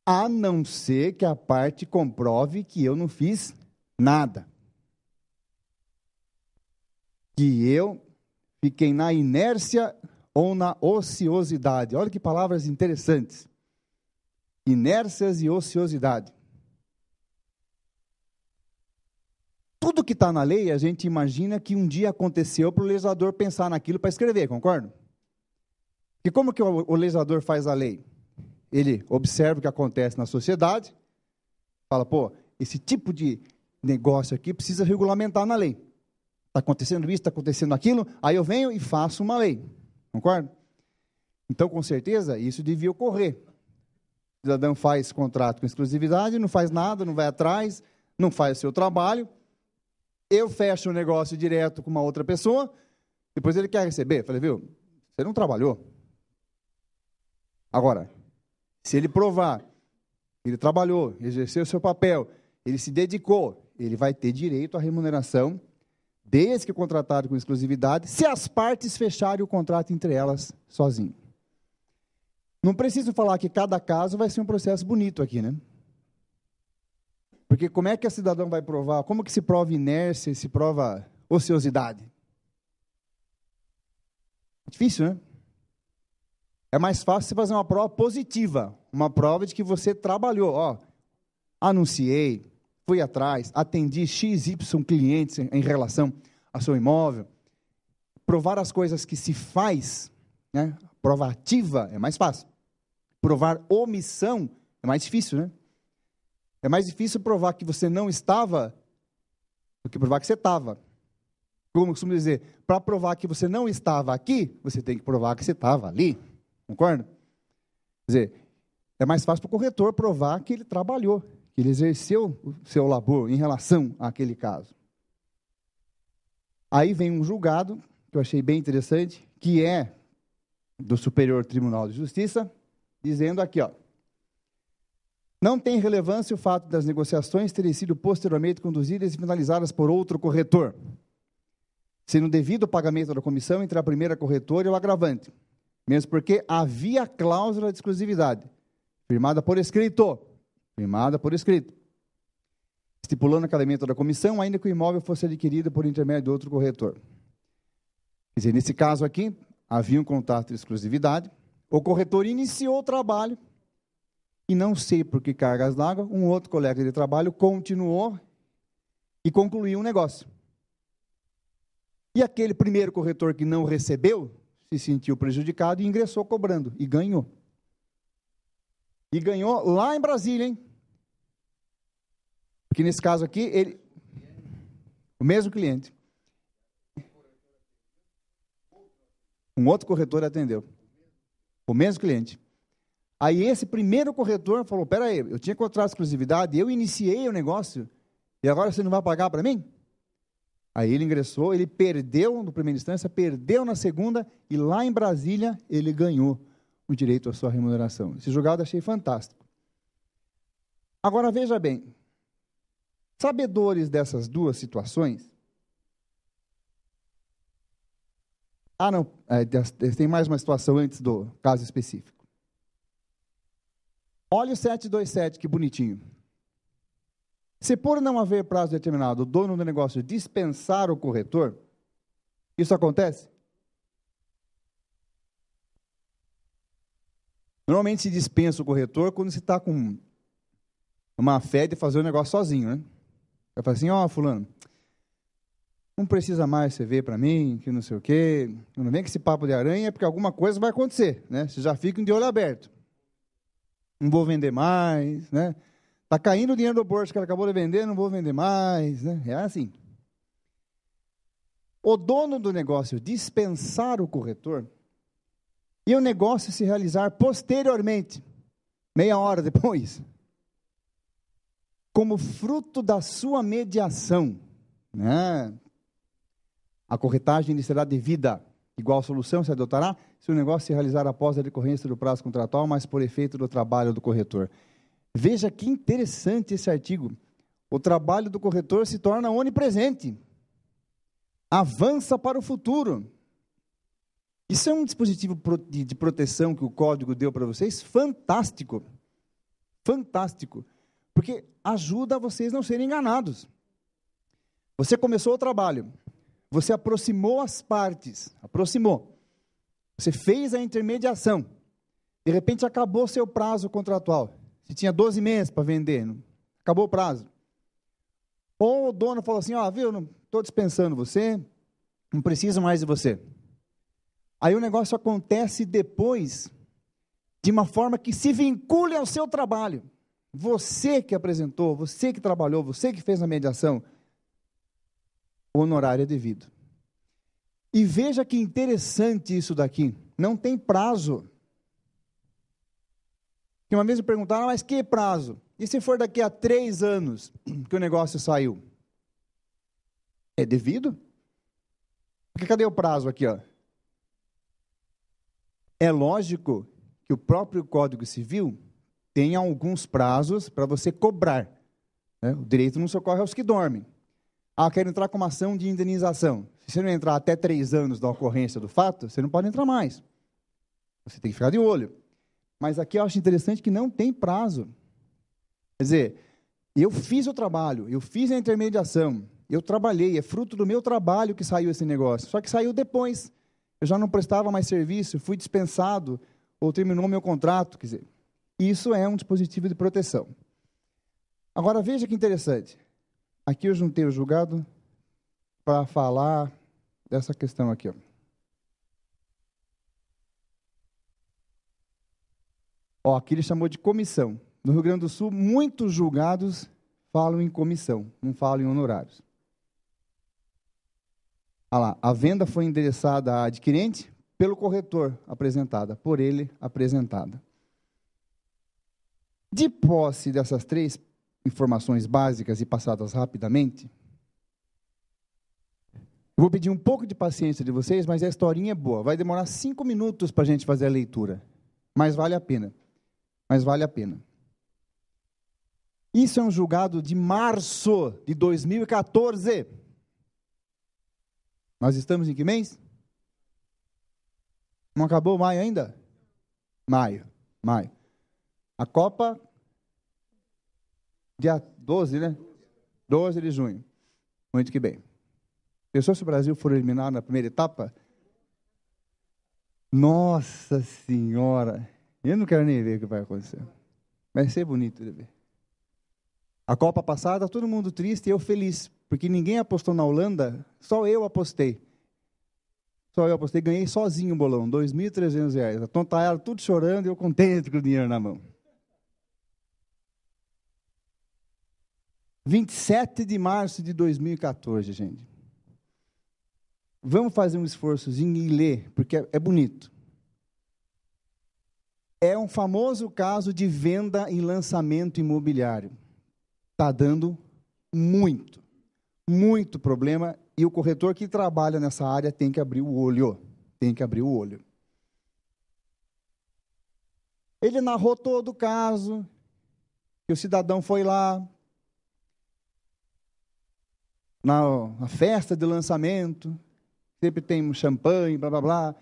A não ser que a parte comprove que eu não fiz nada. Que eu fiquei na inércia ou na ociosidade. Olha que palavras interessantes. Inércias e ociosidade. Tudo que está na lei, a gente imagina que um dia aconteceu para o legislador pensar naquilo para escrever, concorda? E como que o legislador faz a lei? Ele observa o que acontece na sociedade, fala, pô, esse tipo de negócio aqui precisa regulamentar na lei. Está acontecendo isso, está acontecendo aquilo, aí eu venho e faço uma lei, concorda? Então, com certeza, isso devia ocorrer. O cidadão faz contrato com exclusividade, não faz nada, não vai atrás, não faz o seu trabalho, eu fecho o negócio direto com uma outra pessoa, depois ele quer receber. Falei, viu, você não trabalhou. Agora, se ele provar que ele trabalhou, exerceu o seu papel, ele se dedicou, ele vai ter direito à remuneração, desde que contratado com exclusividade, se as partes fecharem o contrato entre elas sozinho. Não preciso falar que cada caso vai ser um processo bonito aqui, né? Porque como é que o cidadão vai provar? Como que se prova inércia e se prova ociosidade? Difícil, né? É mais fácil você fazer uma prova positiva, uma prova de que você trabalhou. Ó, anunciei, fui atrás, atendi XY clientes em relação ao seu imóvel. Provar as coisas que se faz, né? Prova ativa é mais fácil. Provar omissão é mais difícil, né? É mais difícil provar que você não estava do que provar que você estava. Como eu costumo dizer, para provar que você não estava aqui, você tem que provar que você estava ali. Concorda? Quer dizer, é mais fácil para o corretor provar que ele trabalhou, que ele exerceu o seu labor em relação àquele caso. Aí vem um julgado, que eu achei bem interessante, que é do Superior Tribunal de Justiça, dizendo aqui, ó, não tem relevância o fato das negociações terem sido posteriormente conduzidas e finalizadas por outro corretor, sendo devido o pagamento da comissão entre a primeira corretora e o agravante, mesmo porque havia cláusula de exclusividade, firmada por escrito, estipulando o acabamento da comissão, ainda que o imóvel fosse adquirido por intermédio de outro corretor. Quer dizer, nesse caso aqui, havia um contrato de exclusividade, o corretor iniciou o trabalho, e não sei por que cargas d'água, um outro colega de trabalho continuou e concluiu um negócio. E aquele primeiro corretor que não recebeu, se sentiu prejudicado e ingressou cobrando, e ganhou. E ganhou lá em Brasília, hein? Porque nesse caso aqui, o mesmo cliente. Um outro corretor atendeu. O mesmo cliente. Aí esse primeiro corretor falou, peraí, eu tinha contrato de exclusividade, eu iniciei o negócio, e agora você não vai pagar para mim? Aí ele ingressou, ele perdeu na primeira instância, perdeu na segunda, e lá em Brasília ele ganhou o direito à sua remuneração. Esse julgado achei fantástico. Agora veja bem, sabedores dessas duas situações, não, tem mais uma situação antes do caso específico. Olha o 727, que bonitinho. Se por não haver prazo determinado, o dono do negócio dispensar o corretor, isso acontece? Normalmente se dispensa o corretor quando se está com uma fé de fazer o negócio sozinho, né? Eu falo assim, ó, fulano, não precisa mais você ver para mim, que não sei o quê. Não vem com esse papo de aranha, porque alguma coisa vai acontecer, né? Vocês já ficam de olho aberto. Não vou vender mais, né? Está caindo o dinheiro do bolso que ela acabou de vender, não vou vender mais, né? É assim. O dono do negócio dispensar o corretor e o negócio se realizar posteriormente, meia hora depois, como fruto da sua mediação, né? A corretagem lhe será devida. Igual solução se adotará se o negócio se realizar após a decorrência do prazo contratual, mas por efeito do trabalho do corretor. Veja que interessante esse artigo. O trabalho do corretor se torna onipresente. Avança para o futuro. Isso é um dispositivo de proteção que o código deu para vocês, fantástico. Fantástico. Porque ajuda vocês a não serem enganados. Você começou o trabalho. Você aproximou as partes, aproximou. Você fez a intermediação. De repente acabou seu prazo contratual. Você tinha 12 meses para vender, acabou o prazo. Ou o dono falou assim, viu, não estou dispensando você, não preciso mais de você. Aí o negócio acontece depois, de uma forma que se vincule ao seu trabalho. Você que apresentou, você que trabalhou, você que fez a mediação, o honorário é devido. E veja que interessante isso daqui. Não tem prazo. Que uma vez me perguntaram, mas que prazo? E se for daqui a 3 anos que o negócio saiu? É devido? Porque cadê o prazo aqui, ó? É lógico que o próprio Código Civil tem alguns prazos para você cobrar, né? O direito não socorre aos que dormem. Quero entrar com uma ação de indenização. Se você não entrar até 3 anos da ocorrência do fato, você não pode entrar mais. Você tem que ficar de olho. Mas aqui eu acho interessante que não tem prazo. Quer dizer, eu fiz o trabalho, eu fiz a intermediação, eu trabalhei, é fruto do meu trabalho que saiu esse negócio. Só que saiu depois. Eu já não prestava mais serviço, fui dispensado, ou terminou meu contrato. Quer dizer, isso é um dispositivo de proteção. Agora, veja que interessante. Aqui eu juntei o julgado para falar dessa questão aqui, ó. Aqui ele chamou de comissão. No Rio Grande do Sul, muitos julgados falam em comissão, não falam em honorários. Lá, a venda foi endereçada à adquirente pelo corretor apresentada, por ele apresentada. De posse dessas 3 informações básicas e passadas rapidamente, eu vou pedir um pouco de paciência de vocês, mas a historinha é boa. Vai demorar 5 minutos para a gente fazer a leitura, mas vale a pena. Mas vale a pena. Isso é um julgado de março de 2014. Nós estamos em que mês? Não acabou maio ainda? Maio. A Copa, dia 12, né? 12 de junho. Muito que bem. Pensou se o Brasil for eliminado na primeira etapa? Nossa Senhora! Eu não quero nem ver o que vai acontecer. Vai ser bonito de ver. A Copa passada, todo mundo triste e eu feliz, porque ninguém apostou na Holanda, só eu apostei. Ganhei sozinho o bolão, R$ 2.300. A tontaiada tudo chorando e eu contente com o dinheiro na mão. 27 de março de 2014, gente. Vamos fazer um esforçozinho e ler, porque é bonito. É um famoso caso de venda e lançamento imobiliário. Está dando muito problema e o corretor que trabalha nessa área tem que abrir o olho. Ele narrou todo o caso, que o cidadão foi lá, na festa de lançamento, sempre tem um champanhe, blá, blá, blá,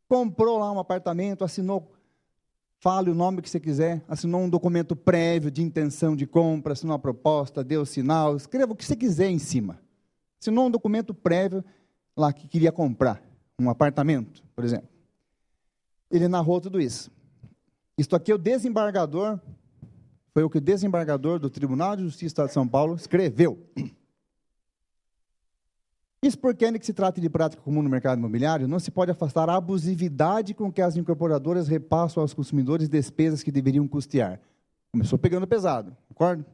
comprou lá um apartamento, assinou, fale o nome que você quiser, assinou um documento prévio de intenção de compra, assinou uma proposta, deu sinal, escreva o que você quiser em cima. Assinou um documento prévio lá que queria comprar um apartamento, por exemplo. Ele narrou tudo isso. Isto aqui é o desembargador, foi o que o desembargador do Tribunal de Justiça do Estado de São Paulo escreveu. Isso porque, ainda que se trate de prática comum no mercado imobiliário, não se pode afastar a abusividade com que as incorporadoras repassam aos consumidores despesas que deveriam custear. Começou pegando pesado, concorda?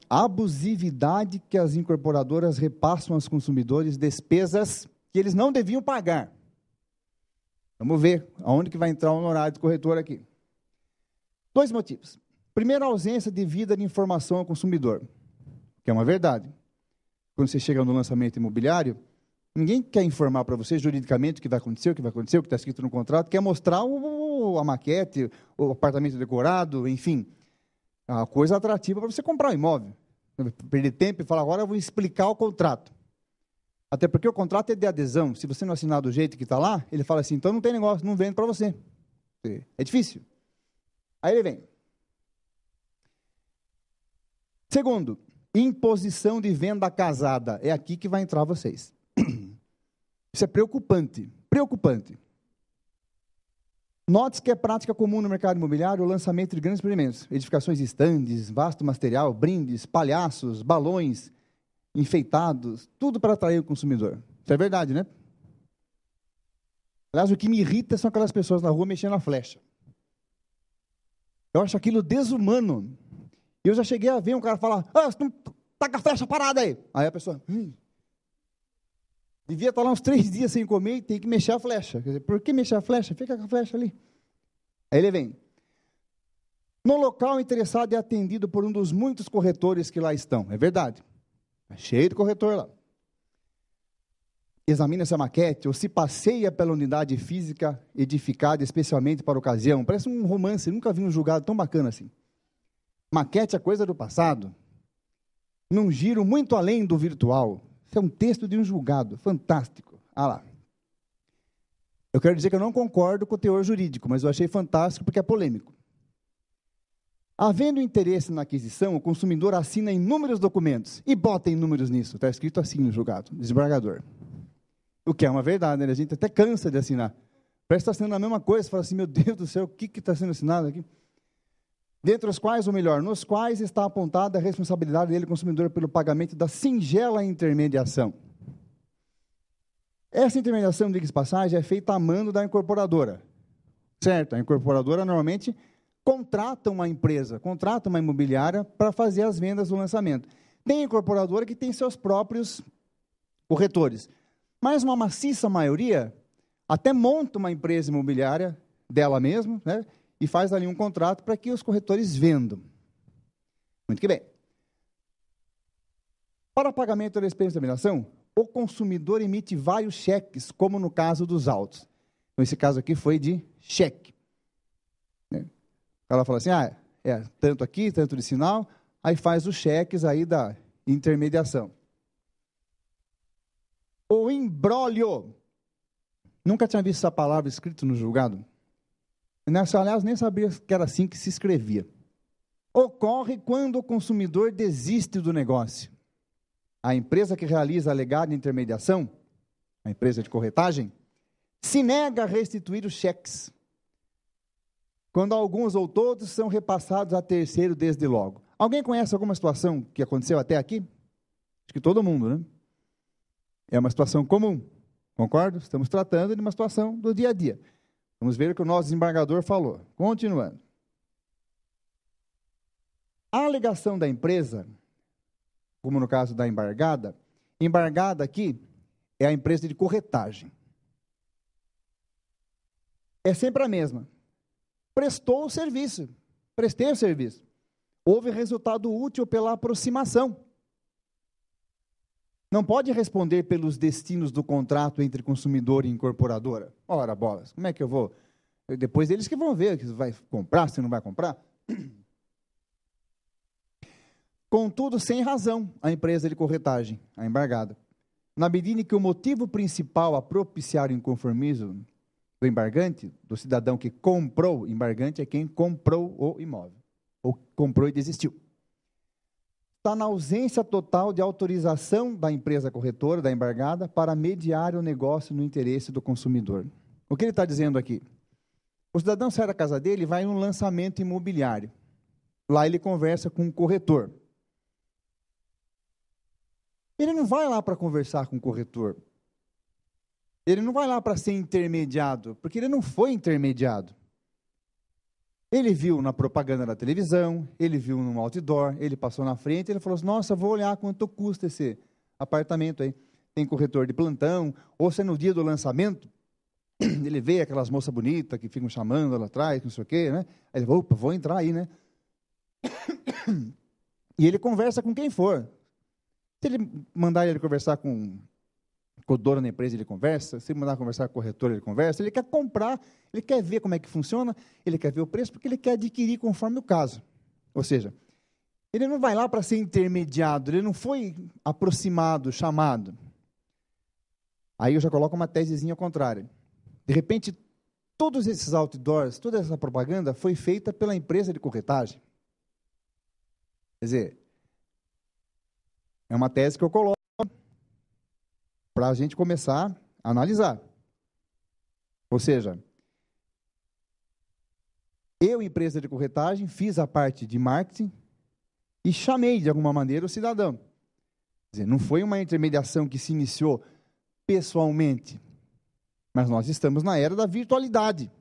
A abusividade que as incorporadoras repassam aos consumidores despesas que eles não deviam pagar. Vamos ver aonde que vai entrar o honorário do corretor aqui. 2 motivos. Primeiro, a ausência devida de informação ao consumidor, que é uma verdade. Quando você chega no lançamento imobiliário, ninguém quer informar para você juridicamente o que vai acontecer, o que está escrito no contrato, quer mostrar a maquete, o apartamento decorado, enfim, a coisa atrativa para você comprar um imóvel. Perder tempo e falar, agora eu vou explicar o contrato. Até porque o contrato é de adesão. Se você não assinar do jeito que está lá, ele fala assim, então não tem negócio, não vendo para você. É difícil. Aí ele vem. Segundo, imposição de venda casada. É aqui que vai entrar vocês. Isso é preocupante. Preocupante. Note-se que é prática comum no mercado imobiliário o lançamento de grandes empreendimentos. Edificações de estandes, vasto material, brindes, palhaços, balões, enfeitados, tudo para atrair o consumidor. Isso é verdade, né? Aliás, o que me irrita são aquelas pessoas na rua mexendo a flecha. Eu acho aquilo desumano. Eu já cheguei a ver um cara falar, você não tá com a flecha parada aí. Aí a pessoa, devia estar lá uns 3 dias sem comer e tem que mexer a flecha. Quer dizer, por que mexer a flecha? Fica com a flecha ali. Aí ele vem. No local, o interessado é atendido por um dos muitos corretores que lá estão. É verdade. Está cheio de corretor lá. Examina essa maquete ou se passeia pela unidade física edificada especialmente para a ocasião. Parece um romance, nunca vi um julgado tão bacana assim. Maquete é coisa do passado. Num giro muito além do virtual. Isso é um texto de um julgado. Fantástico. Ah lá. Eu quero dizer que eu não concordo com o teor jurídico, mas eu achei fantástico porque é polêmico. Havendo interesse na aquisição, o consumidor assina inúmeros documentos. E bota inúmeros nisso. Está escrito assim no julgado. Desembargador. O que é uma verdade, né? A gente até cansa de assinar. Parece que está assinando a mesma coisa. Você fala assim, meu Deus do céu, o que está sendo assinado aqui? Dentre os quais, ou melhor, nos quais está apontada a responsabilidade dele, consumidor, pelo pagamento da singela intermediação. Essa intermediação, diga-se de passagem, é feita a mando da incorporadora. Certo? A incorporadora, normalmente, contrata uma empresa, contrata uma imobiliária para fazer as vendas do lançamento. Tem incorporadora que tem seus próprios corretores. Mas uma maciça maioria até monta uma empresa imobiliária dela mesma, né? E faz ali um contrato para que os corretores vendam. Muito que bem. Para pagamento da despesa de terminação, o consumidor emite vários cheques, como no caso dos autos. Então, esse caso aqui foi de cheque. Ela fala assim, tanto aqui, tanto de sinal, aí faz os cheques aí da intermediação. O imbróglio. Nunca tinha visto essa palavra escrita no julgado. Aliás, nem sabia que era assim que se escrevia. Ocorre quando o consumidor desiste do negócio. A empresa que realiza a alegada intermediação, a empresa de corretagem, se nega a restituir os cheques, quando alguns ou todos são repassados a terceiro desde logo. Alguém conhece alguma situação que aconteceu até aqui? Acho que todo mundo, né? É uma situação comum, concordo? Estamos tratando de uma situação do dia a dia. Vamos ver o que o nosso desembargador falou. Continuando. A alegação da empresa, como no caso da embargada aqui é a empresa de corretagem. É sempre a mesma. Prestou o serviço, prestei o serviço. Houve resultado útil pela aproximação. Não pode responder pelos destinos do contrato entre consumidor e incorporadora. Ora, bolas, como é que eu vou? Depois eles que vão ver, se vai comprar, se não vai comprar. Contudo, sem razão, a empresa de corretagem, a embargada, na medida em que o motivo principal a propiciar o inconformismo do embargante, do cidadão que comprou, embargante é quem comprou o imóvel, ou comprou e desistiu. Está na ausência total de autorização da empresa corretora, da embargada, para mediar o negócio no interesse do consumidor. O que ele está dizendo aqui? O cidadão sai da casa dele e vai num lançamento imobiliário. Lá ele conversa com um corretor. Ele não vai lá para conversar com o corretor. Ele não vai lá para ser intermediado, porque ele não foi intermediado. Ele viu na propaganda da televisão, ele viu no outdoor, ele passou na frente, ele falou assim, nossa, vou olhar quanto custa esse apartamento aí. Tem corretor de plantão, ou se é no dia do lançamento, ele vê aquelas moças bonitas que ficam chamando lá atrás, não sei o quê, né? Aí ele fala, opa, vou entrar aí, né? E ele conversa com quem for. Se ele mandar ele conversar com o dono da empresa, ele conversa. Se ele mandar conversar com o corretor, ele conversa. Ele quer comprar, ele quer ver como é que funciona, ele quer ver o preço, porque ele quer adquirir conforme o caso. Ou seja, ele não vai lá para ser intermediado, ele não foi aproximado, chamado. Aí eu já coloco uma tesezinha ao contrário. De repente, todos esses outdoors, toda essa propaganda foi feita pela empresa de corretagem. Quer dizer, é uma tese que eu coloco para a gente começar a analisar. Ou seja, eu, empresa de corretagem, fiz a parte de marketing e chamei, de alguma maneira, o cidadão. Quer dizer, não foi uma intermediação que se iniciou pessoalmente, mas nós estamos na era da virtualidade.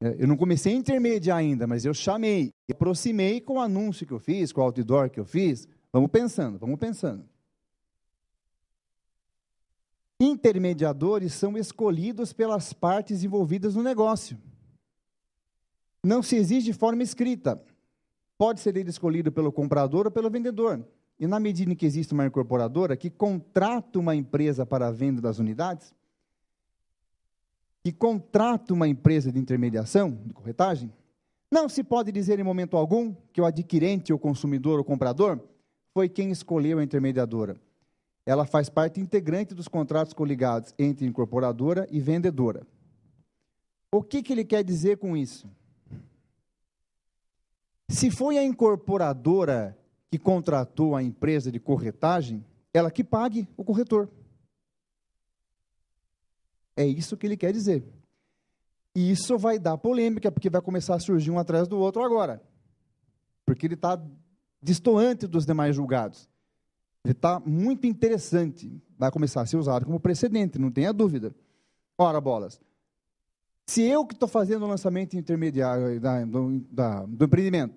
Eu não comecei a intermediar ainda, mas eu chamei, aproximei com o anúncio que eu fiz, com o outdoor que eu fiz. Vamos pensando, vamos pensando. Intermediadores são escolhidos pelas partes envolvidas no negócio. Não se exige de forma escrita. Pode ser ele escolhido pelo comprador ou pelo vendedor. E na medida em que existe uma incorporadora que contrata uma empresa para a venda das unidades, que contrata uma empresa de intermediação, de corretagem, não se pode dizer em momento algum que o adquirente, o consumidor, o comprador, foi quem escolheu a intermediadora. Ela faz parte integrante dos contratos coligados entre incorporadora e vendedora. O que ele quer dizer com isso? Se foi a incorporadora que contratou a empresa de corretagem, ela que pague o corretor. É isso que ele quer dizer. E isso vai dar polêmica, porque vai começar a surgir um atrás do outro agora. Porque ele está destoante dos demais julgados. Ele está muito interessante. Vai começar a ser usado como precedente, não tenha dúvida. Ora, bolas. Se eu que estou fazendo o lançamento intermediário do empreendimento,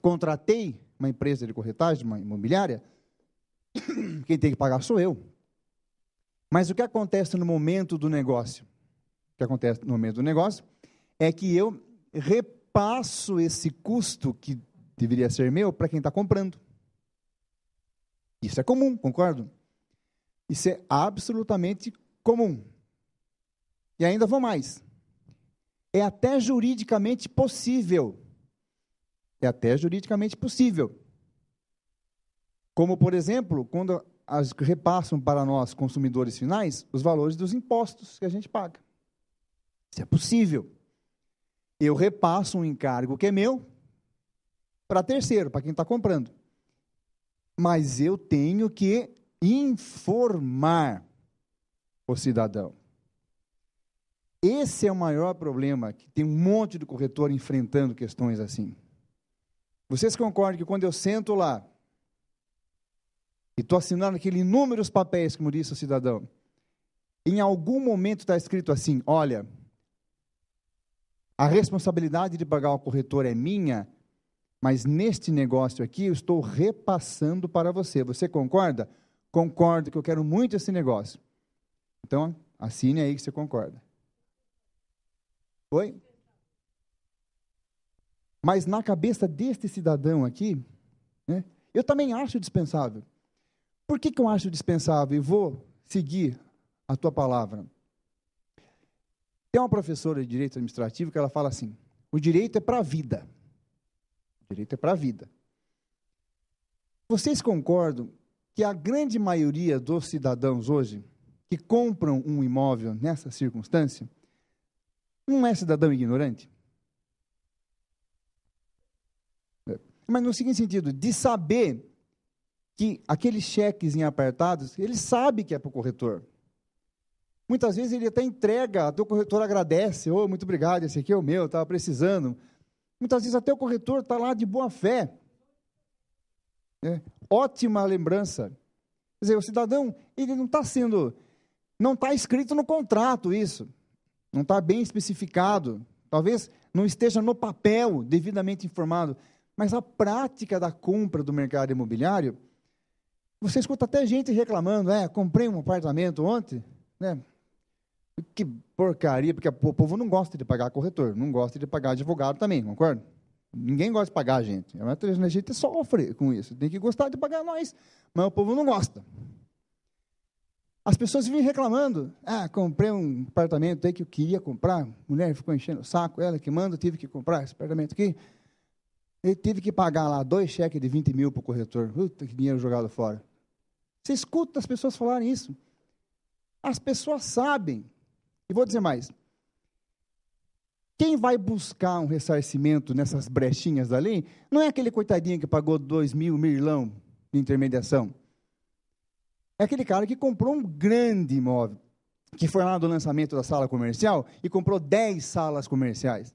contratei uma empresa de corretagem, uma imobiliária, quem tem que pagar sou eu. Mas o que acontece no momento do negócio? O que acontece no momento do negócio é que eu repasso esse custo que deveria ser meu para quem está comprando. Isso é comum, concordo? Isso é absolutamente comum. E ainda vou mais. É até juridicamente possível. É até juridicamente possível. Como, por exemplo, quando repassam para nós, consumidores finais, os valores dos impostos que a gente paga. Isso é possível. Eu repasso um encargo que é meu para terceiro, para quem está comprando. Mas eu tenho que informar o cidadão. Esse é o maior problema, que tem um monte de corretor enfrentando questões assim. Vocês concordam que quando eu sento lá, e estou assinando aqueles inúmeros papéis, como disse o cidadão, em algum momento está escrito assim, olha, a responsabilidade de pagar o corretor é minha, mas neste negócio aqui eu estou repassando para você. Você concorda? Concordo que eu quero muito esse negócio. Então, assine aí que você concorda. Oi? Mas na cabeça deste cidadão aqui, né, eu também acho dispensável. Por que eu acho dispensável e vou seguir a tua palavra? Tem uma professora de direito administrativo que ela fala assim, o direito é para a vida. O direito é para a vida. Vocês concordam que a grande maioria dos cidadãos hoje que compram um imóvel nessa circunstância não é cidadão ignorante? Mas no seguinte sentido, de saber que aqueles cheques em apertados, ele sabe que é para o corretor. Muitas vezes ele até entrega, até o corretor agradece, oh, muito obrigado, esse aqui é o meu, estava precisando. Muitas vezes até o corretor está lá de boa fé. Ótima lembrança. Quer dizer, o cidadão, ele não está escrito no contrato isso, não está bem especificado, talvez não esteja no papel devidamente informado, mas a prática da compra do mercado imobiliário, você escuta até gente reclamando, comprei um apartamento ontem, né? Que porcaria, porque o povo não gosta de pagar corretor, não gosta de pagar advogado também, concorda? Ninguém gosta de pagar a gente. A gente sofre com isso. Tem que gostar de pagar nós, mas o povo não gosta. As pessoas vivem reclamando. Comprei um apartamento aí que eu queria comprar. A mulher ficou enchendo o saco, ela que manda, tive que comprar esse apartamento aqui. Ele teve que pagar lá 2 cheques de 20 mil para o corretor. Puta, que dinheiro jogado fora. Você escuta as pessoas falarem isso. As pessoas sabem. E vou dizer mais. Quem vai buscar um ressarcimento nessas brechinhas da lei, não é aquele coitadinho que pagou 2 mil mirlão de intermediação. É aquele cara que comprou um grande imóvel, que foi lá do lançamento da sala comercial e comprou 10 salas comerciais.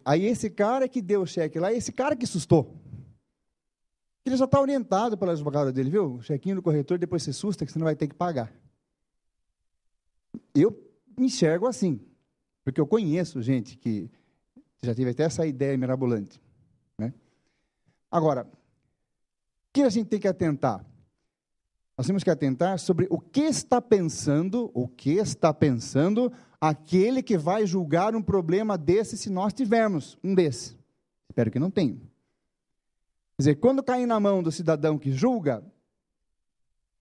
Aí esse cara que deu o cheque lá, esse cara que sustou. Ele já está orientado pela advogada dele, viu? O chequinho do corretor, depois você susta que você não vai ter que pagar. Eu enxergo assim. Porque eu conheço gente que já teve até essa ideia mirabolante. Né? Agora, o que a gente tem que atentar? Nós temos que atentar sobre o que está pensando aquele que vai julgar um problema desse se nós tivermos um desse. Espero que não tenha. Quer dizer, quando cair na mão do cidadão que julga,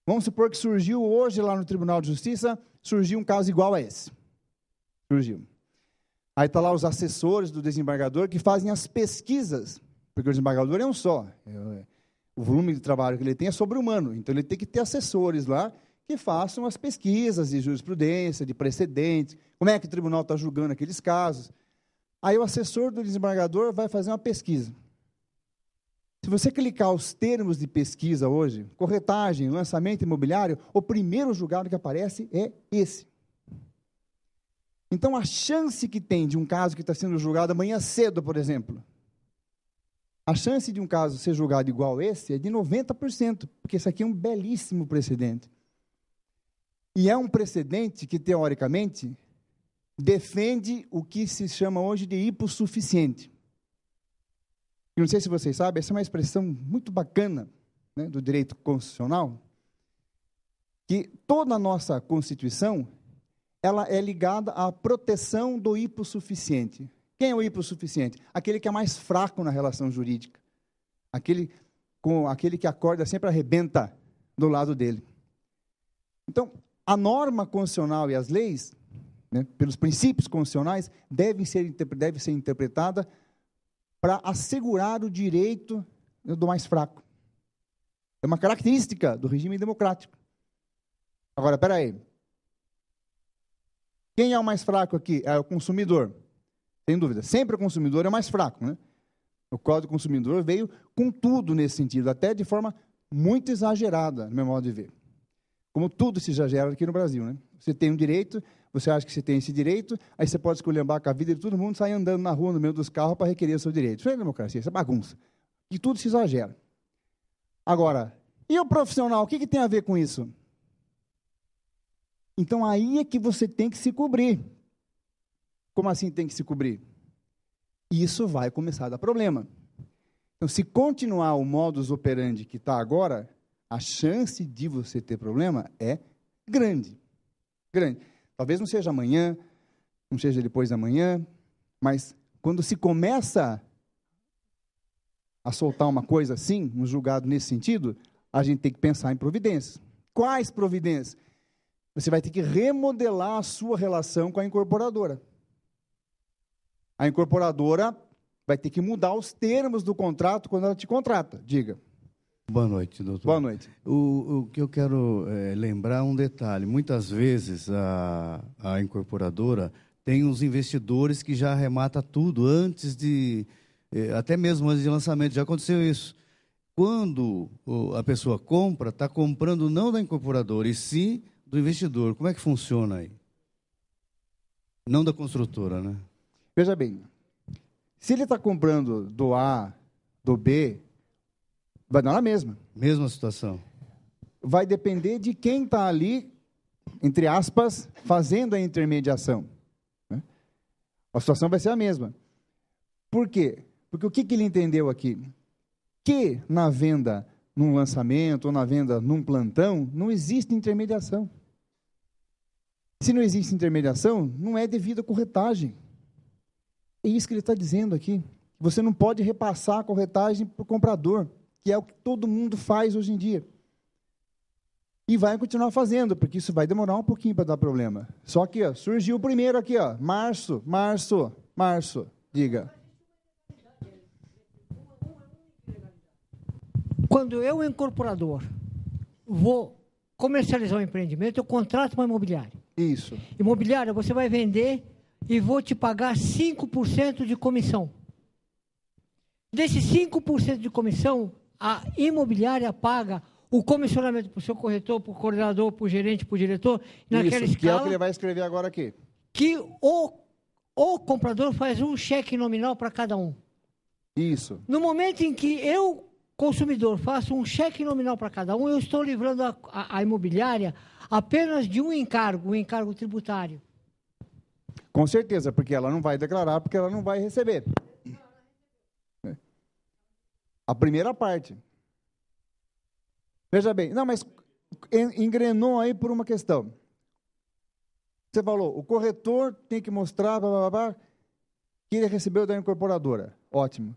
vamos supor que surgiu hoje lá no Tribunal de Justiça, surgiu um caso igual a esse. Surgiu. Aí está lá os assessores do desembargador que fazem as pesquisas, porque o desembargador é um só. O volume de trabalho que ele tem é sobre-humano, então ele tem que ter assessores lá que façam as pesquisas de jurisprudência, de precedentes, como é que o tribunal está julgando aqueles casos. Aí o assessor do desembargador vai fazer uma pesquisa. Se você clicar os termos de pesquisa hoje, corretagem, lançamento imobiliário, o primeiro julgado que aparece é esse. Então, a chance que tem de um caso que está sendo julgado amanhã cedo, por exemplo, a chance de um caso ser julgado igual esse é de 90%, porque isso aqui é um belíssimo precedente. E é um precedente que, teoricamente, defende o que se chama hoje de hipossuficiente. E não sei se vocês sabem, essa é uma expressão muito bacana, né, do direito constitucional, que toda a nossa Constituição ela é ligada à proteção do hipossuficiente. Quem é o hipossuficiente? Aquele que é mais fraco na relação jurídica. Aquele que acorda sempre arrebenta do lado dele. Então, a norma constitucional e as leis, né, pelos princípios constitucionais, deve ser interpretada para assegurar o direito do mais fraco. É uma característica do regime democrático. Agora, espera aí. Quem é o mais fraco aqui? É o consumidor. Sem dúvida. Sempre o consumidor é o mais fraco, né? O Código do Consumidor veio com tudo nesse sentido, até de forma muito exagerada, no meu modo de ver. Como tudo se exagera aqui no Brasil, né? Você tem um direito, você acha que você tem esse direito, aí você pode esculhambar com a vida de todo mundo, sair andando na rua, no meio dos carros, para requerer o seu direito. Isso não é democracia, isso é bagunça. E tudo se exagera. Agora, e o profissional, o que tem a ver com isso? Então, aí é que você tem que se cobrir. Como assim tem que se cobrir? Isso vai começar a dar problema. Então, se continuar o modus operandi que está agora, a chance de você ter problema é grande. Grande. Talvez não seja amanhã, não seja depois da manhã, mas quando se começa a soltar uma coisa assim, um julgado nesse sentido, a gente tem que pensar em providências. Quais providências? Você vai ter que remodelar a sua relação com a incorporadora. A incorporadora vai ter que mudar os termos do contrato quando ela te contrata. Diga. Boa noite, doutor. Boa noite. O que eu quero lembrar um detalhe. Muitas vezes a incorporadora tem uns investidores que já arremata tudo antes de, até mesmo antes de lançamento. Já aconteceu isso. Quando a pessoa compra, está comprando não da incorporadora, e sim do investidor. Como é que funciona aí? Não da construtora, né? Veja bem, se ele está comprando do A, do B, Vai dar na mesma. Mesma situação. Vai depender de quem está ali, entre aspas, fazendo a intermediação. Né? A situação vai ser a mesma. Por quê? Porque o que ele entendeu aqui? Que na venda num lançamento ou na venda num plantão, não existe intermediação. Se não existe intermediação, não é devida corretagem. É isso que ele está dizendo aqui. Você não pode repassar a corretagem para o comprador, que é o que todo mundo faz hoje em dia. E vai continuar fazendo, porque isso vai demorar um pouquinho para dar problema. Só que ó, surgiu o primeiro aqui, ó, março. Diga. Quando eu, incorporador, vou comercializar um empreendimento, eu contrato uma imobiliária. Isso. Imobiliária, você vai vender e vou te pagar 5% de comissão. Desses 5% de comissão, a imobiliária paga o comissionamento para o seu corretor, para o coordenador, para o gerente, para o diretor, naquela Isso, escala, que é o que ele vai escrever agora aqui. Que o comprador faz um cheque nominal para cada um. Isso. No momento em que eu, consumidor, faço um cheque nominal para cada um, eu estou livrando a imobiliária apenas de um encargo, o encargo tributário. Com certeza, porque ela não vai declarar, porque ela não vai receber. A primeira parte. Veja bem, não, mas engrenou aí por uma questão. Você falou, o corretor tem que mostrar, que ele recebeu da incorporadora. Ótimo.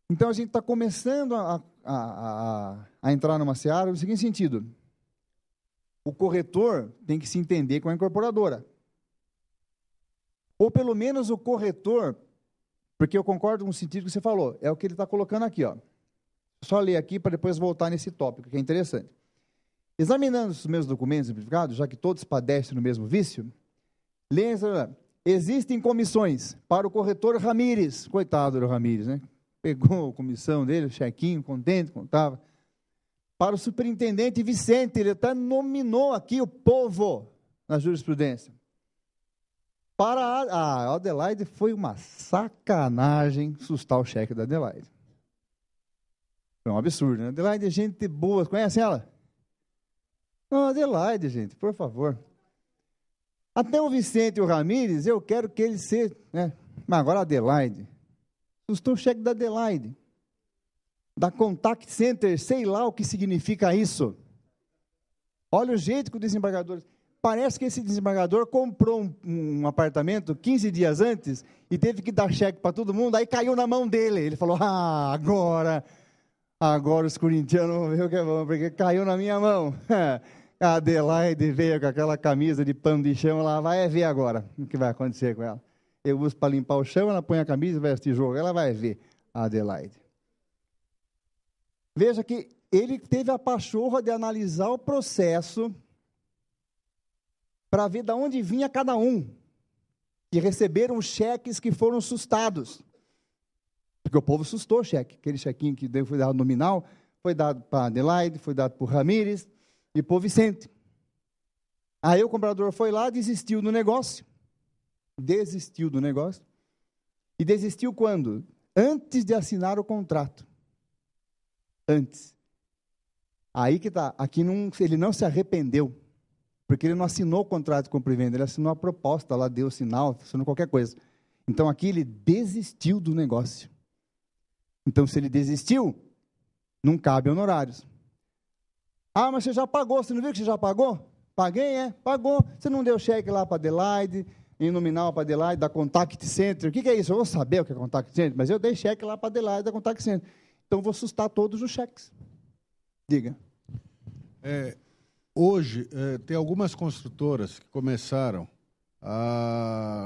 Então, a gente está começando a entrar numa seara no seguinte sentido. O corretor tem que se entender com a incorporadora. Ou, pelo menos, o corretor, porque eu concordo com o sentido que você falou, é o que ele está colocando aqui, ó. Só ler aqui para depois voltar nesse tópico, que é interessante. Examinando os meus documentos simplificados, já que todos padecem do mesmo vício, lembra, existem comissões para o corretor Ramírez, coitado do Ramírez, né? Pegou a comissão dele, o chequinho, contente, contava. Para o superintendente Vicente, ele até nominou aqui o povo na jurisprudência. Para a Adelaide, foi uma sacanagem sustar o cheque da Adelaide. Foi um absurdo, né? Adelaide é gente boa. Conhecem ela? Não, Adelaide, gente, por favor. Até o Vicente e o Ramírez, eu quero que eles sejam, né? Mas agora a Adelaide. Sustou o cheque da Adelaide. Da Contact Center, sei lá o que significa isso. Olha o jeito que o desembargador... Parece que esse desembargador comprou um apartamento 15 dias antes e teve que dar cheque para todo mundo, aí caiu na mão dele. Ele falou, agora os corintianos vão ver o que é bom, porque caiu na minha mão. A Adelaide veio com aquela camisa de pano de chão, ela vai ver agora o que vai acontecer com ela. Eu uso para limpar o chão, ela põe a camisa, veste tijolo, ela vai ver a Adelaide. Veja que ele teve a pachorra de analisar o processo para ver de onde vinha cada um, e receberam os cheques que foram sustados. Porque o povo sustou o cheque, aquele chequinho que foi dado nominal, foi dado para a Adelaide, foi dado para o Ramírez e para o Vicente. Aí o comprador foi lá, desistiu do negócio, e desistiu quando? Antes de assinar o contrato. Antes. Aí que está, aqui ele não se arrependeu, porque ele não assinou o contrato de compra e venda, ele assinou a proposta, lá deu o sinal, assinou qualquer coisa. Então, aqui ele desistiu do negócio. Então, se ele desistiu, não cabe honorários. Mas você já pagou, você não viu que você já pagou? Paguei, pagou. Você não deu cheque lá para a Adelaide, em nominal para a Adelaide, da Contact Center. O que é isso? Eu vou saber o que é Contact Center, mas eu dei cheque lá para a Adelaide, da Contact Center. Então, vou sustar todos os cheques. Diga. Hoje, tem algumas construtoras que começaram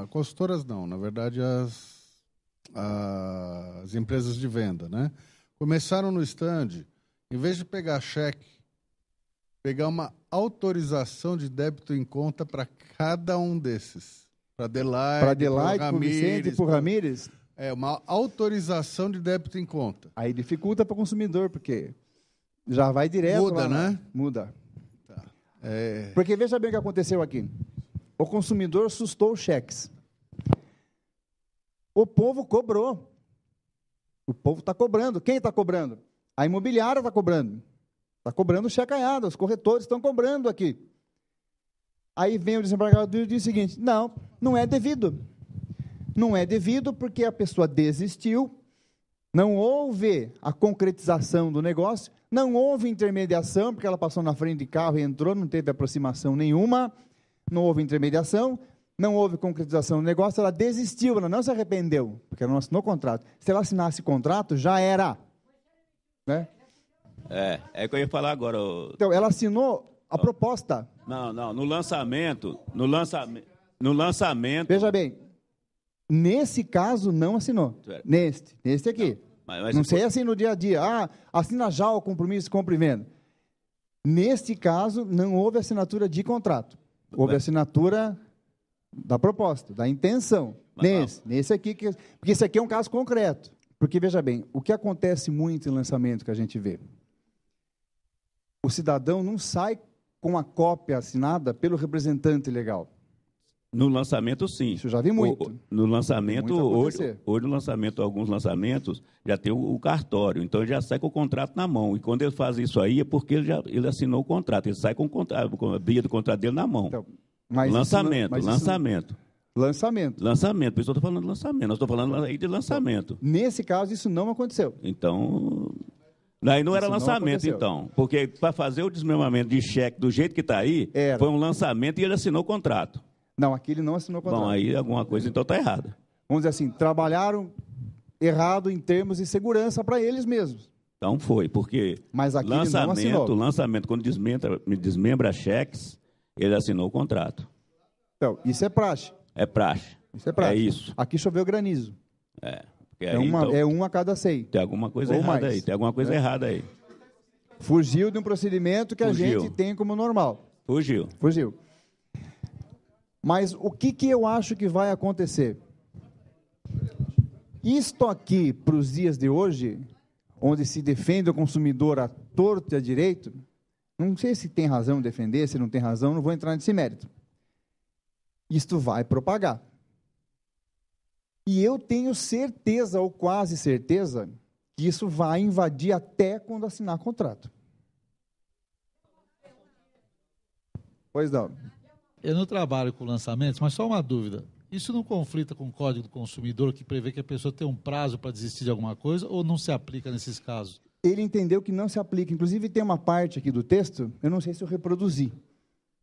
construtoras não, na verdade, as empresas de venda, né? Começaram no stand, em vez de pegar cheque, pegar uma autorização de débito em conta para cada um desses. Para Adelaide, para o Vicente e para o Ramírez. Uma autorização de débito em conta. Aí dificulta para o consumidor, porque já vai direto. Muda, lá, né? Muda. Tá. Porque veja bem o que aconteceu aqui. O consumidor sustou os cheques. O povo cobrou. O povo está cobrando. Quem está cobrando? A imobiliária está cobrando. Está cobrando checaiada, os corretores estão cobrando aqui. Aí vem o desembargador e diz o seguinte: não, não é devido. Não é devido porque a pessoa desistiu, não houve a concretização do negócio, não houve intermediação, porque ela passou na frente de carro e entrou, não teve aproximação nenhuma, não houve intermediação, não houve concretização do negócio, ela desistiu, ela não se arrependeu, porque ela não assinou contrato. Se ela assinasse contrato, já era. Né? É que eu ia falar agora. Então, ela assinou a proposta. Não, no lançamento. Veja bem, nesse caso não assinou. Neste aqui. Mas não sei assim no dia a dia. Assina já o compromisso, compra e venda. Neste caso, não houve assinatura de contrato. Houve assinatura da proposta, da intenção. Nesse aqui, porque esse aqui é um caso concreto. Porque, veja bem, o que acontece muito em lançamento que a gente vê? O cidadão não sai com a cópia assinada pelo representante legal. No lançamento, sim. Isso eu já vi muito. No lançamento, hoje no lançamento, alguns lançamentos, já tem o cartório. Então, ele já sai com o contrato na mão. E quando ele faz isso aí, é porque ele assinou o contrato. Ele sai com a via do contrato dele na mão. Então, lançamento. Por isso eu estou falando de lançamento. Nós estou falando aí de lançamento. Então, nesse caso, isso não aconteceu. Então, aí não era lançamento, então. Porque para fazer o desmembramento de cheque do jeito que está aí, foi um lançamento e ele assinou o contrato. Não, aqui ele não assinou o contrato. Bom, aí alguma coisa então está errada. Vamos dizer assim, trabalharam errado em termos de segurança para eles mesmos. Então foi, porque mas aqui ele não assinou. Lançamento, quando desmembra cheques, ele assinou o contrato. Então, isso é praxe. É praxe. Isso é praxe. É isso. Aqui choveu granizo. Então, é uma a cada 100. Tem alguma coisa errada aí. Tem alguma coisa errada aí. Fugiu de um procedimento que a gente tem como normal. Fugiu. Mas o que eu acho que vai acontecer? Isto aqui, para os dias de hoje, onde se defende o consumidor à torto e à direito, não sei se tem razão em defender, se não tem razão, não vou entrar nesse mérito. Isto vai propagar. E eu tenho certeza, ou quase certeza, que isso vai invadir até quando assinar contrato. Pois não. Eu não trabalho com lançamentos, mas só uma dúvida. Isso não conflita com o Código do Consumidor, que prevê que a pessoa tem um prazo para desistir de alguma coisa, ou não se aplica nesses casos? Ele entendeu que não se aplica. Inclusive, tem uma parte aqui do texto, eu não sei se eu reproduzi,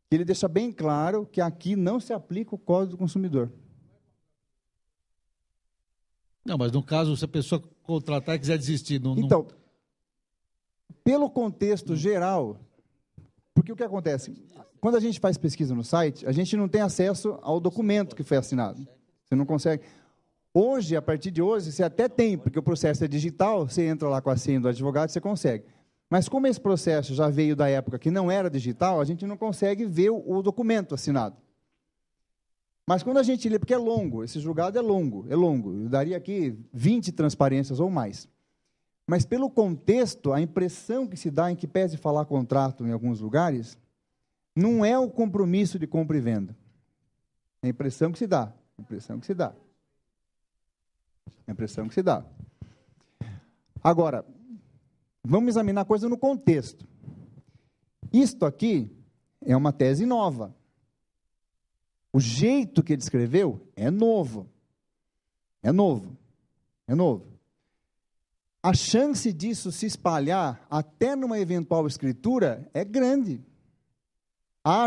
que ele deixa bem claro que aqui não se aplica o Código do Consumidor. Não, mas no caso, se a pessoa contratar e quiser desistir... Então, pelo contexto geral, porque o que acontece? Quando a gente faz pesquisa no site, a gente não tem acesso ao documento que foi assinado. Você não consegue... Hoje, a partir de hoje, você até tem, porque o processo é digital, você entra lá com a senha do advogado, você consegue. Mas como esse processo já veio da época que não era digital, a gente não consegue ver o documento assinado. Mas quando a gente lê, porque é longo, esse julgado é longo. Eu daria aqui 20 transparências ou mais. Mas pelo contexto, a impressão que se dá em que pese falar contrato em alguns lugares, não é o compromisso de compra e venda. É a impressão que se dá. Agora, vamos examinar a coisa no contexto. Isto aqui é uma tese nova. O jeito que ele escreveu é novo. A chance disso se espalhar até numa eventual escritura é grande.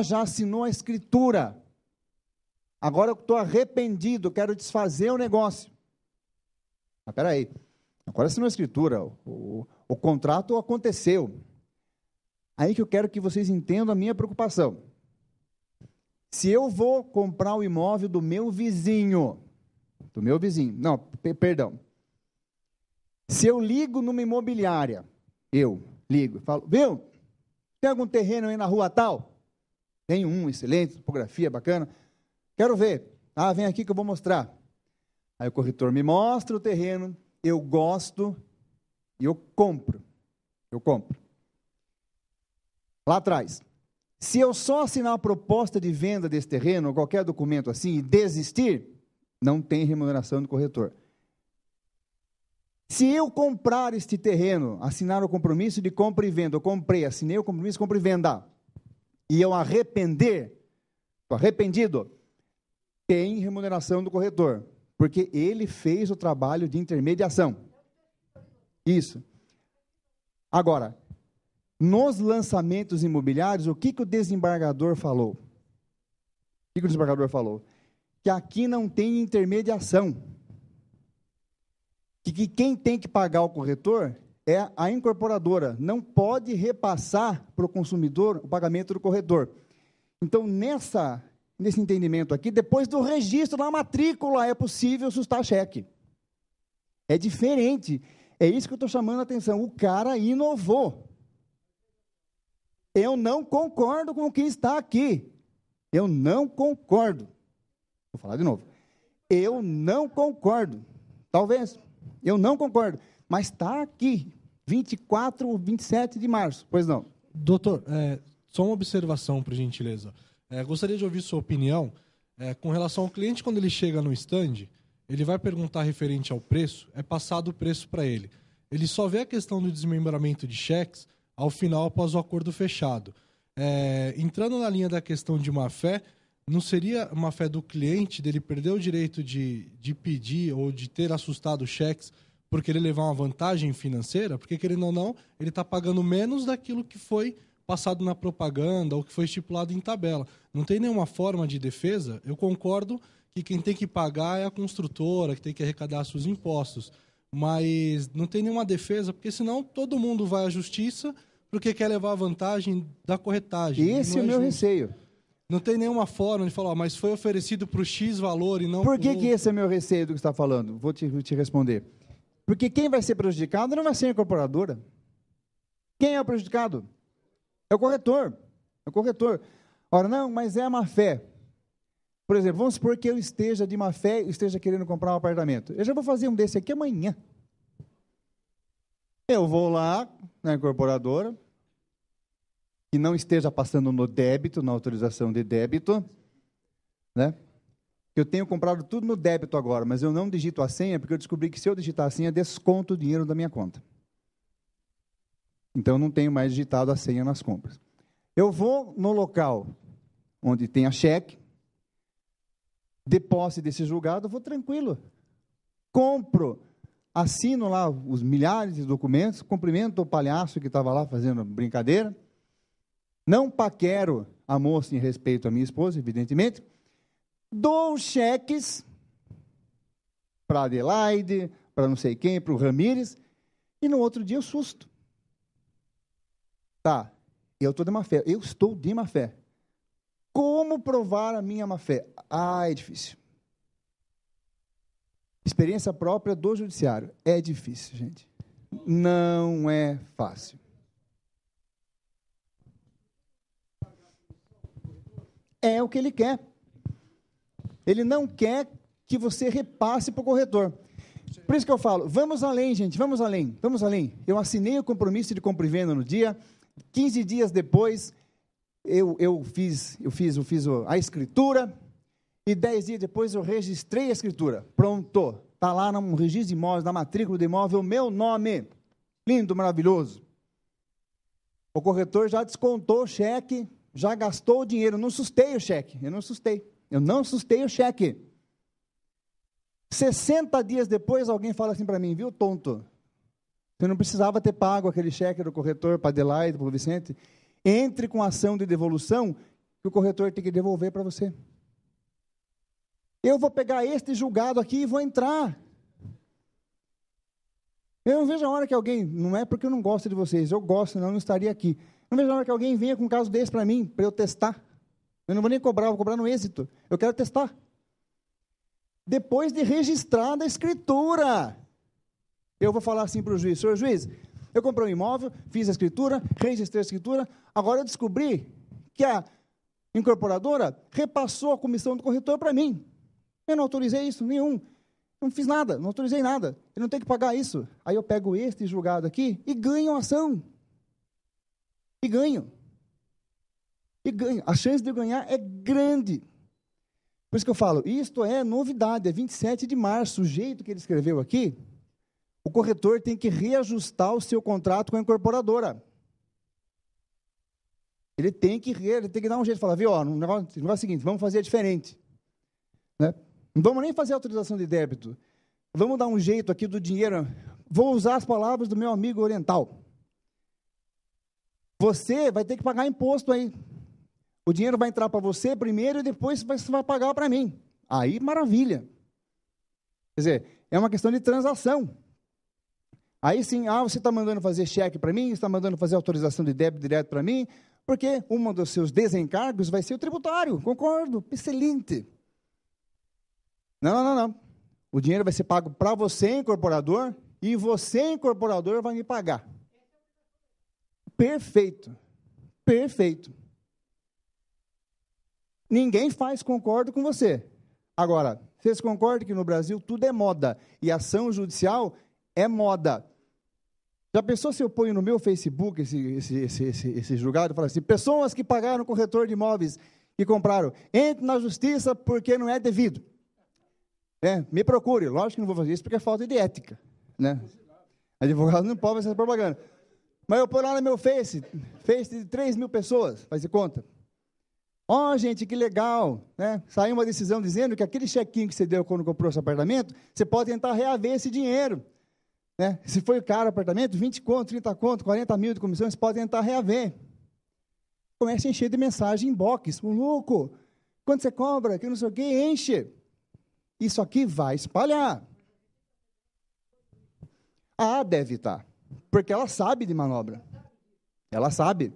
Já assinou a escritura. Agora eu estou arrependido, quero desfazer o negócio. Mas espera aí. Agora assinou a escritura, o contrato aconteceu. Aí que eu quero que vocês entendam a minha preocupação. Se eu vou comprar o imóvel do meu vizinho, se eu ligo numa imobiliária, falo, viu, tem algum terreno aí na rua tal? Tem um, excelente, topografia bacana, quero ver, vem aqui que eu vou mostrar. Aí o corretor me mostra o terreno, eu gosto e eu compro. Lá atrás. Se eu só assinar a proposta de venda desse terreno, ou qualquer documento assim, e desistir, não tem remuneração do corretor. Se eu comprar este terreno, assinar o compromisso de compra e venda, eu comprei, assinei o compromisso de compra e venda, e eu arrepender, estou arrependido, tem remuneração do corretor, porque ele fez o trabalho de intermediação. Isso. Agora, nos lançamentos imobiliários, o que o desembargador falou? O que o desembargador falou? Que aqui não tem intermediação. Que quem tem que pagar o corretor é a incorporadora. Não pode repassar para o consumidor o pagamento do corretor. Então, nesse entendimento aqui, depois do registro na matrícula, é possível sustar cheque. É diferente. É isso que eu estou chamando a atenção. O cara inovou. Eu não concordo com o que está aqui. Eu não concordo. Vou falar de novo. Eu não concordo. Talvez. Eu não concordo. Mas está aqui. 24 ou 27 de março. Pois não. Doutor, só uma observação, por gentileza. Gostaria de ouvir sua opinião com relação ao cliente, quando ele chega no stand, ele vai perguntar referente ao preço, é passado o preço para ele. Ele só vê a questão do desmembramento de cheques ao final, após o acordo fechado. Entrando na linha da questão de má-fé, não seria má-fé do cliente, dele perder o direito de pedir ou de ter assustado cheques porque ele levar uma vantagem financeira? Porque, querendo ou não, ele está pagando menos daquilo que foi passado na propaganda ou que foi estipulado em tabela. Não tem nenhuma forma de defesa. Eu concordo que quem tem que pagar é a construtora, que tem que arrecadar seus impostos. Mas não tem nenhuma defesa, porque senão todo mundo vai à justiça porque quer levar a vantagem da corretagem. Esse é o meu receio. Não tem nenhuma forma de falar, mas foi oferecido para o X valor e não... Por que esse é meu receio do que você está falando? Vou te responder. Porque quem vai ser prejudicado não vai ser a incorporadora. Quem é o prejudicado? É o corretor. É o corretor. Ora, não, mas é a má-fé. Por exemplo, vamos supor que eu esteja de má-fé e esteja querendo comprar um apartamento. Eu já vou fazer um desse aqui amanhã. Eu vou lá na incorporadora, que não esteja passando no débito, na autorização de débito, né? Eu tenho comprado tudo no débito agora, mas eu não digito a senha, porque eu descobri que se eu digitar a senha, desconto o dinheiro da minha conta. Então, eu não tenho mais digitado a senha nas compras. Eu vou no local onde tem a cheque, de posse desse julgado, eu vou tranquilo. Compro, assino lá os milhares de documentos, cumprimento o palhaço que estava lá fazendo brincadeira, não paquero a moça em respeito à minha esposa, evidentemente, dou cheques para Adelaide, para não sei quem, para o Ramírez, e no outro dia eu susto. Tá, eu estou de má fé. Eu estou de má fé. Como provar a minha má fé? É difícil. Experiência própria do judiciário. É difícil, gente. Não é fácil. É o que ele quer. Ele não quer que você repasse para o corretor. Por isso que eu falo, vamos além, gente, vamos além, vamos além. Eu assinei o compromisso de compra e venda no dia, 15 dias depois, eu fiz a escritura, e 10 dias depois eu registrei a escritura. Pronto, está lá no registro de imóveis, na matrícula do imóvel, meu nome. Lindo, maravilhoso. O corretor já descontou o cheque, já gastou o dinheiro, não sustei o cheque, eu não sustei o cheque. 60 dias depois, alguém fala assim para mim, viu, tonto? Você não precisava ter pago aquele cheque do corretor para Adelaide, para o Vicente. Entre com a ação de devolução que o corretor tem que devolver para você. Eu vou pegar este julgado aqui e vou entrar. Eu não vejo a hora que alguém, não é porque eu não gosto de vocês, eu gosto, senão eu não estaria aqui. Não vejo a hora que alguém venha com um caso desse para mim, para eu testar. Eu não vou nem cobrar, vou cobrar no êxito. Eu quero testar. Depois de registrada a escritura, eu vou falar assim para o juiz, senhor juiz, eu comprei um imóvel, fiz a escritura, registrei a escritura, agora eu descobri que a incorporadora repassou a comissão do corretor para mim. Eu não autorizei isso, nenhum. Não fiz nada, não autorizei nada. Eu não tenho que pagar isso. Aí eu pego este julgado aqui e ganho a ação. E ganho. A chance de eu ganhar é grande. Por isso que eu falo, isto é novidade, é 27 de março, o jeito que ele escreveu aqui, o corretor tem que reajustar o seu contrato com a incorporadora. Ele tem que dar um jeito, falar, viu, ó, o negócio é o seguinte, vamos fazer diferente. Né? Não vamos nem fazer autorização de débito. Vamos dar um jeito aqui do dinheiro. Vou usar as palavras do meu amigo oriental. Você vai ter que pagar imposto aí. O dinheiro vai entrar para você primeiro e depois você vai pagar para mim. Aí, maravilha. Quer dizer, é uma questão de transação. Aí sim, você está mandando fazer cheque para mim, está mandando fazer autorização de débito direto para mim, porque um dos seus desencargos vai ser o tributário. Concordo, excelente. Não. O dinheiro vai ser pago para você, incorporador, e você, incorporador, vai me pagar. Perfeito. Ninguém faz, concordo com você. Agora, vocês concordam que no Brasil tudo é moda, e ação judicial é moda. Já pensou se eu ponho no meu Facebook esse julgado e falo assim, pessoas que pagaram corretor de imóveis e compraram, entre na justiça porque não é devido. Me procure. Lógico que não vou fazer isso porque é falta de ética. Né? Advogado não pode fazer essa propaganda. Mas eu pôr lá no meu Face de 3 mil pessoas, faz de conta. Gente, que legal. Né? Saiu uma decisão dizendo que aquele chequinho que você deu quando comprou seu apartamento, você pode tentar reaver esse dinheiro. Né? Se foi caro o apartamento, 20 conto, 30 conto, 40 mil de comissão, você pode tentar reaver. Começa a encher de mensagem em inbox. Louco, quanto você cobra? Que não sei o quê, enche. Isso aqui vai espalhar. Deve estar. Porque ela sabe de manobra. Ela sabe.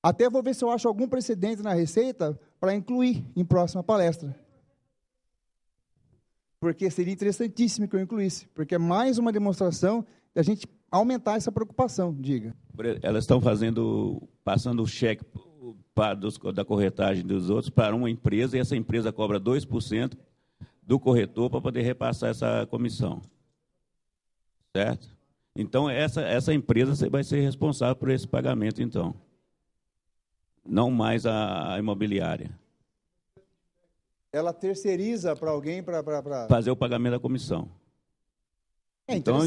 Até vou ver se eu acho algum precedente na Receita para incluir em próxima palestra. Porque seria interessantíssimo que eu incluísse. Porque é mais uma demonstração da gente aumentar essa preocupação, diga. Elas estão passando o cheque da corretagem dos outros para uma empresa, e essa empresa cobra 2% do corretor para poder repassar essa comissão. Certo? Então, essa empresa vai ser responsável por esse pagamento, então. Não mais a imobiliária. Ela terceiriza para alguém para... fazer o pagamento da comissão. Então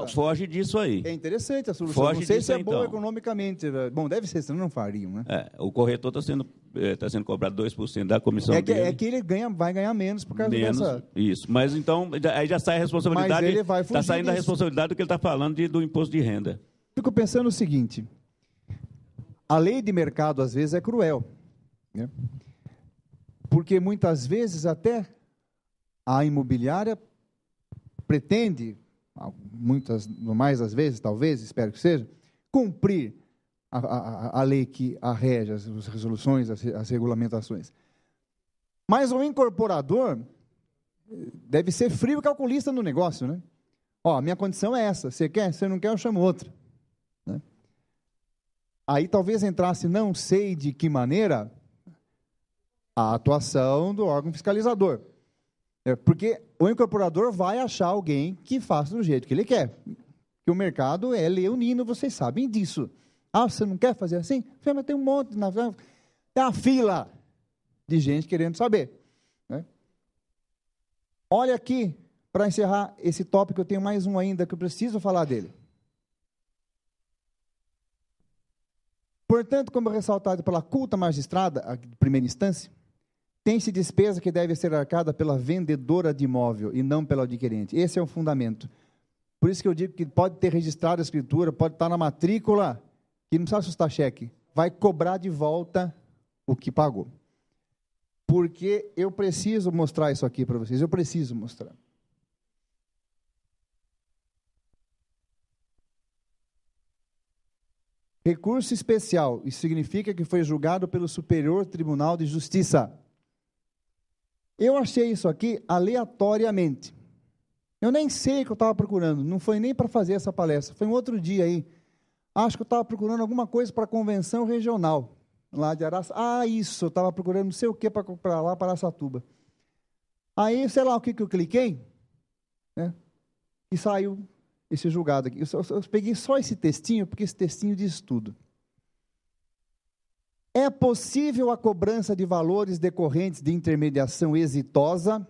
foge disso aí. É interessante a solução. Não sei se é boa economicamente. Bom, deve ser, senão não fariam, né? O corretor está sendo cobrado 2% da comissão dele. É que ele vai ganhar menos por causa dessa... Isso, mas então, aí já sai a responsabilidade... Mas ele vai fugir está saindo disso. A responsabilidade do que ele está falando do imposto de renda. Fico pensando o seguinte, a lei de mercado, às vezes, é cruel, né? Porque, muitas vezes, até a imobiliária pretende... muitas, mais às vezes, talvez, espero que seja, cumprir a lei que rege as resoluções, as regulamentações. Mas o incorporador deve ser frio e calculista no negócio, né? Minha condição é essa, você quer? Você não quer, eu chamo outra. Né? Aí talvez entrasse, não sei de que maneira, a atuação do órgão fiscalizador. Porque o incorporador vai achar alguém que faça do jeito que ele quer. Porque o mercado é leonino, vocês sabem disso. Você não quer fazer assim? Mas tem um monte, tem uma fila de gente querendo saber. Né? Olha aqui, para encerrar esse tópico, eu tenho mais um ainda que eu preciso falar dele. Portanto, como ressaltado pela culta magistrada, a primeira instância, tem-se despesa que deve ser arcada pela vendedora de imóvel e não pelo adquirente. Esse é o fundamento. Por isso que eu digo que pode ter registrado a escritura, pode estar na matrícula, que não precisa assustar cheque. Vai cobrar de volta o que pagou. Porque eu preciso mostrar isso aqui para vocês. Eu preciso mostrar. Recurso especial. Isso significa que foi julgado pelo Superior Tribunal de Justiça. Eu achei isso aqui aleatoriamente. Eu nem sei o que eu estava procurando. Não foi nem para fazer essa palestra. Foi um outro dia aí. Acho que eu estava procurando alguma coisa para a convenção regional. Lá de Araçatuba. Isso. Eu estava procurando não sei o que para lá, para Araçatuba. Aí, sei lá o que eu cliquei. Né, e saiu esse julgado aqui. Eu peguei só esse textinho, porque esse textinho diz tudo. É possível a cobrança de valores decorrentes de intermediação exitosa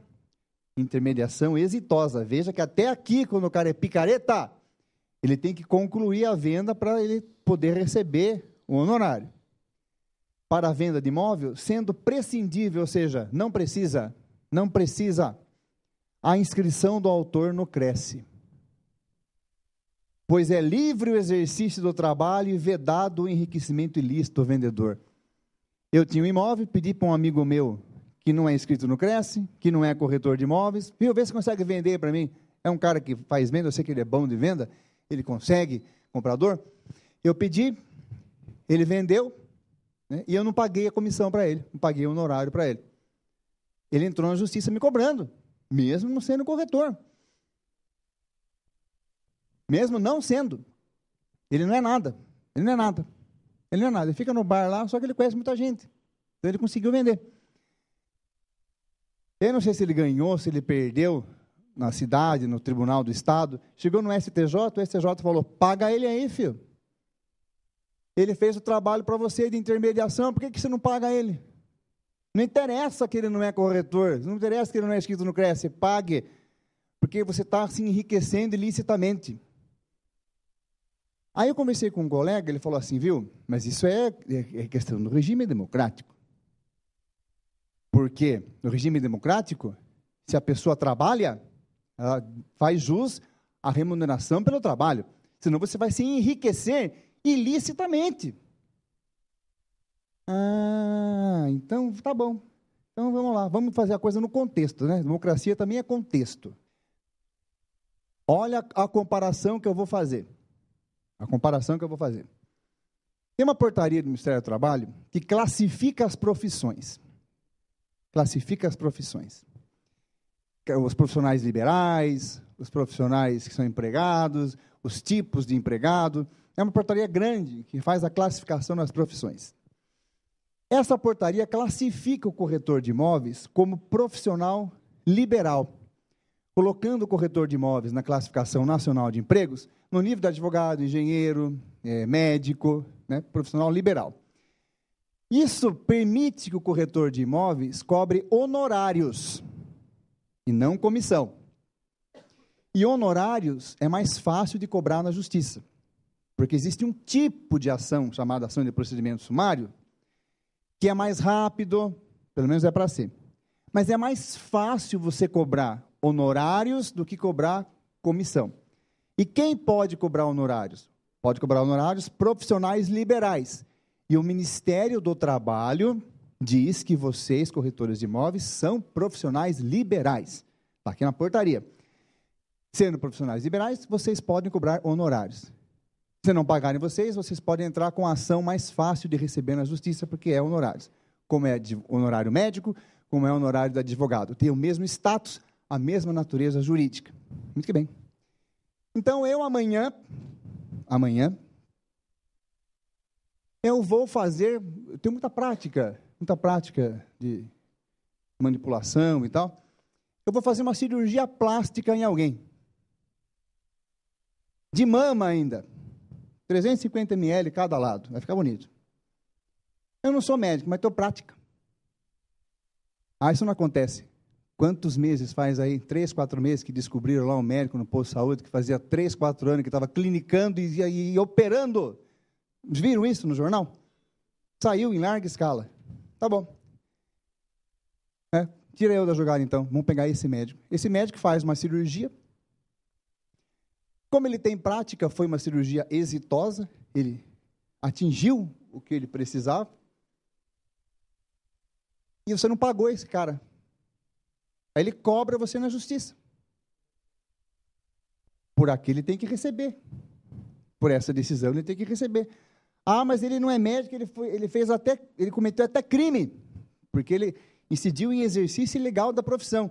intermediação exitosa. Veja que até aqui, quando o cara é picareta, ele tem que concluir a venda para ele poder receber o honorário. Para a venda de imóvel, sendo prescindível, ou seja, não precisa a inscrição do autor no Cresce. Pois é livre o exercício do trabalho e vedado o enriquecimento ilícito do vendedor. Eu tinha um imóvel, pedi para um amigo meu que não é inscrito no Cresce, que não é corretor de imóveis, viu, vê se consegue vender para mim. É um cara que faz venda, eu sei que ele é bom de venda, ele consegue, comprador. Eu pedi, ele vendeu, né, e eu não paguei a comissão para ele, não paguei o honorário para ele. Ele entrou na justiça me cobrando, mesmo não sendo corretor. Mesmo não sendo. Ele não é nada. Ele fica no bar lá, só que ele conhece muita gente. Então ele conseguiu vender. Eu não sei se ele ganhou, se ele perdeu na cidade, no tribunal do estado. Chegou no STJ, o STJ falou, paga ele aí, filho. Ele fez o trabalho para você de intermediação, por que você não paga ele? Não interessa que ele não é corretor, não interessa que ele não é inscrito no Cresce, pague, porque você está se enriquecendo ilicitamente. Aí eu conversei com um colega, ele falou assim, viu, mas isso é questão do regime democrático. Porque no regime democrático, se a pessoa trabalha, ela faz jus à remuneração pelo trabalho. Senão você vai se enriquecer ilicitamente. Ah, então tá bom. Então vamos lá, vamos fazer a coisa no contexto, né? Democracia também é contexto. Olha a comparação que eu vou fazer. Tem uma portaria do Ministério do Trabalho que classifica as profissões. Os profissionais liberais, os profissionais que são empregados, os tipos de empregado. É uma portaria grande que faz a classificação das profissões. Essa portaria classifica o corretor de imóveis como profissional liberal, colocando o corretor de imóveis na classificação nacional de empregos no nível de advogado, engenheiro, médico, né, profissional liberal. Isso permite que o corretor de imóveis cobre honorários e não comissão. E honorários é mais fácil de cobrar na justiça, porque existe um tipo de ação, chamada ação de procedimento sumário, que é mais rápido, pelo menos é para ser. Mas é mais fácil você cobrar honorários do que cobrar comissão. E quem pode cobrar honorários? Pode cobrar honorários profissionais liberais. E o Ministério do Trabalho diz que vocês, corretores de imóveis, são profissionais liberais. Está aqui na portaria. Sendo profissionais liberais, vocês podem cobrar honorários. Se não pagarem vocês podem entrar com a ação mais fácil de receber na justiça, porque é honorários. Como é de honorário médico, como é honorário do advogado. Tem o mesmo status, a mesma natureza jurídica. Muito que bem. Então, eu amanhã, eu vou fazer, eu tenho muita prática de manipulação e tal, eu vou fazer uma cirurgia plástica em alguém. De mama ainda. 350 ml cada lado, vai ficar bonito. Eu não sou médico, mas tenho prática. Isso não acontece. Quantos meses faz aí? 3, 4 meses que descobriram lá um médico no posto de saúde que fazia 3, 4 anos que estava clinicando e operando. Viram isso no jornal? Saiu em larga escala. Tá bom. Tira eu da jogada então. Vamos pegar esse médico. Esse médico faz uma cirurgia. Como ele tem prática, foi uma cirurgia exitosa. Ele atingiu o que ele precisava. E você não pagou esse cara. Aí ele cobra você na justiça. Por aqui ele tem que receber. Por essa decisão ele tem que receber. Mas ele não é médico, ele cometeu até crime, porque ele incidiu em exercício ilegal da profissão.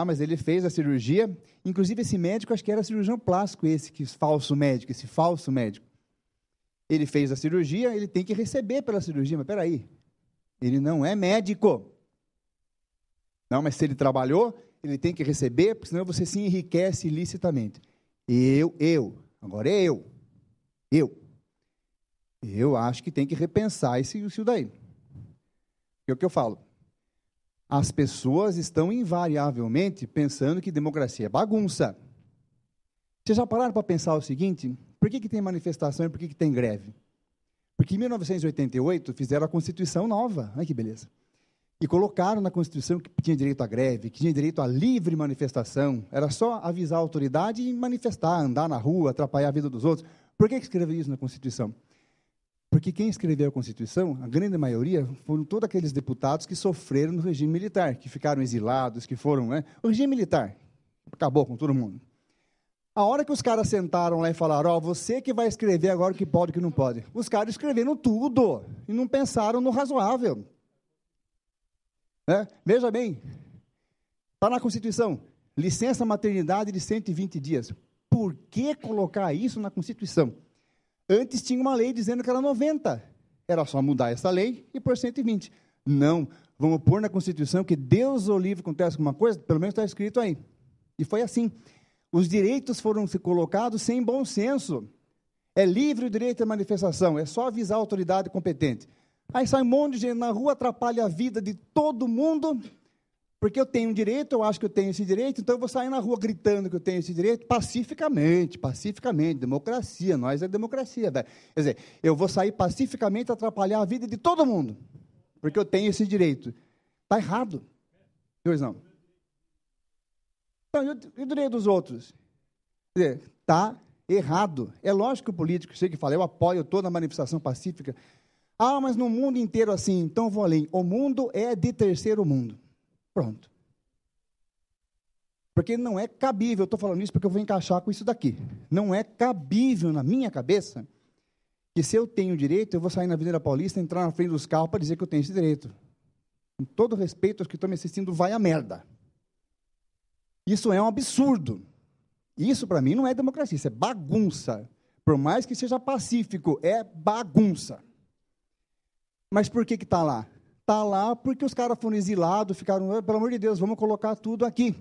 Mas ele fez a cirurgia, inclusive esse médico, acho que era cirurgião plástico esse falso médico. Ele fez a cirurgia, ele tem que receber pela cirurgia, mas peraí, ele não é médico. Não, mas se ele trabalhou, ele tem que receber, porque senão você se enriquece ilicitamente. Agora é eu acho que tem que repensar isso daí. É o que eu falo. As pessoas estão invariavelmente pensando que democracia é bagunça. Vocês já pararam para pensar o seguinte? Por que tem manifestação e por que tem greve? Porque em 1988 fizeram a Constituição nova. Olha que beleza. E colocaram na Constituição que tinha direito à greve, que tinha direito à livre manifestação. Era só avisar a autoridade e manifestar, andar na rua, atrapalhar a vida dos outros. Por que escreveu isso na Constituição? Porque quem escreveu a Constituição, a grande maioria, foram todos aqueles deputados que sofreram no regime militar, que ficaram exilados, que foram... O regime militar acabou com todo mundo. A hora que os caras sentaram lá e falaram, você que vai escrever agora o que pode e o que não pode. Os caras escreveram tudo e não pensaram no razoável. Veja bem, está na Constituição, licença maternidade de 120 dias. Por que colocar isso na Constituição? Antes tinha uma lei dizendo que era 90. Era só mudar essa lei e pôr 120. Não, vamos pôr na Constituição que Deus ou livre acontece alguma coisa, pelo menos está escrito aí. E foi assim. Os direitos foram colocados sem bom senso. É livre o direito à manifestação, é só avisar a autoridade competente. Aí sai um monte de gente na rua, atrapalha a vida de todo mundo, porque eu tenho um direito, eu acho que eu tenho esse direito, então eu vou sair na rua gritando que eu tenho esse direito, pacificamente, democracia, nós é democracia. Velho. Quer dizer, eu vou sair pacificamente atrapalhar a vida de todo mundo, porque eu tenho esse direito. Está errado. Pois não. Então, e o direito dos outros? Quer dizer, está errado. É lógico que o político chega e fala, eu apoio toda a manifestação pacífica. Mas no mundo inteiro assim, então eu vou além. O mundo é de terceiro mundo. Pronto. Porque não é cabível, eu estou falando isso porque eu vou encaixar com isso daqui. Não é cabível na minha cabeça que se eu tenho direito, eu vou sair na Avenida Paulista, entrar na frente dos carros para dizer que eu tenho esse direito. Com todo respeito aos que estão me assistindo, vai a merda. Isso é um absurdo. Isso, para mim, não é democracia, isso é bagunça. Por mais que seja pacífico, é bagunça. Mas por que está lá? Está lá porque os caras foram exilados, ficaram, pelo amor de Deus, vamos colocar tudo aqui.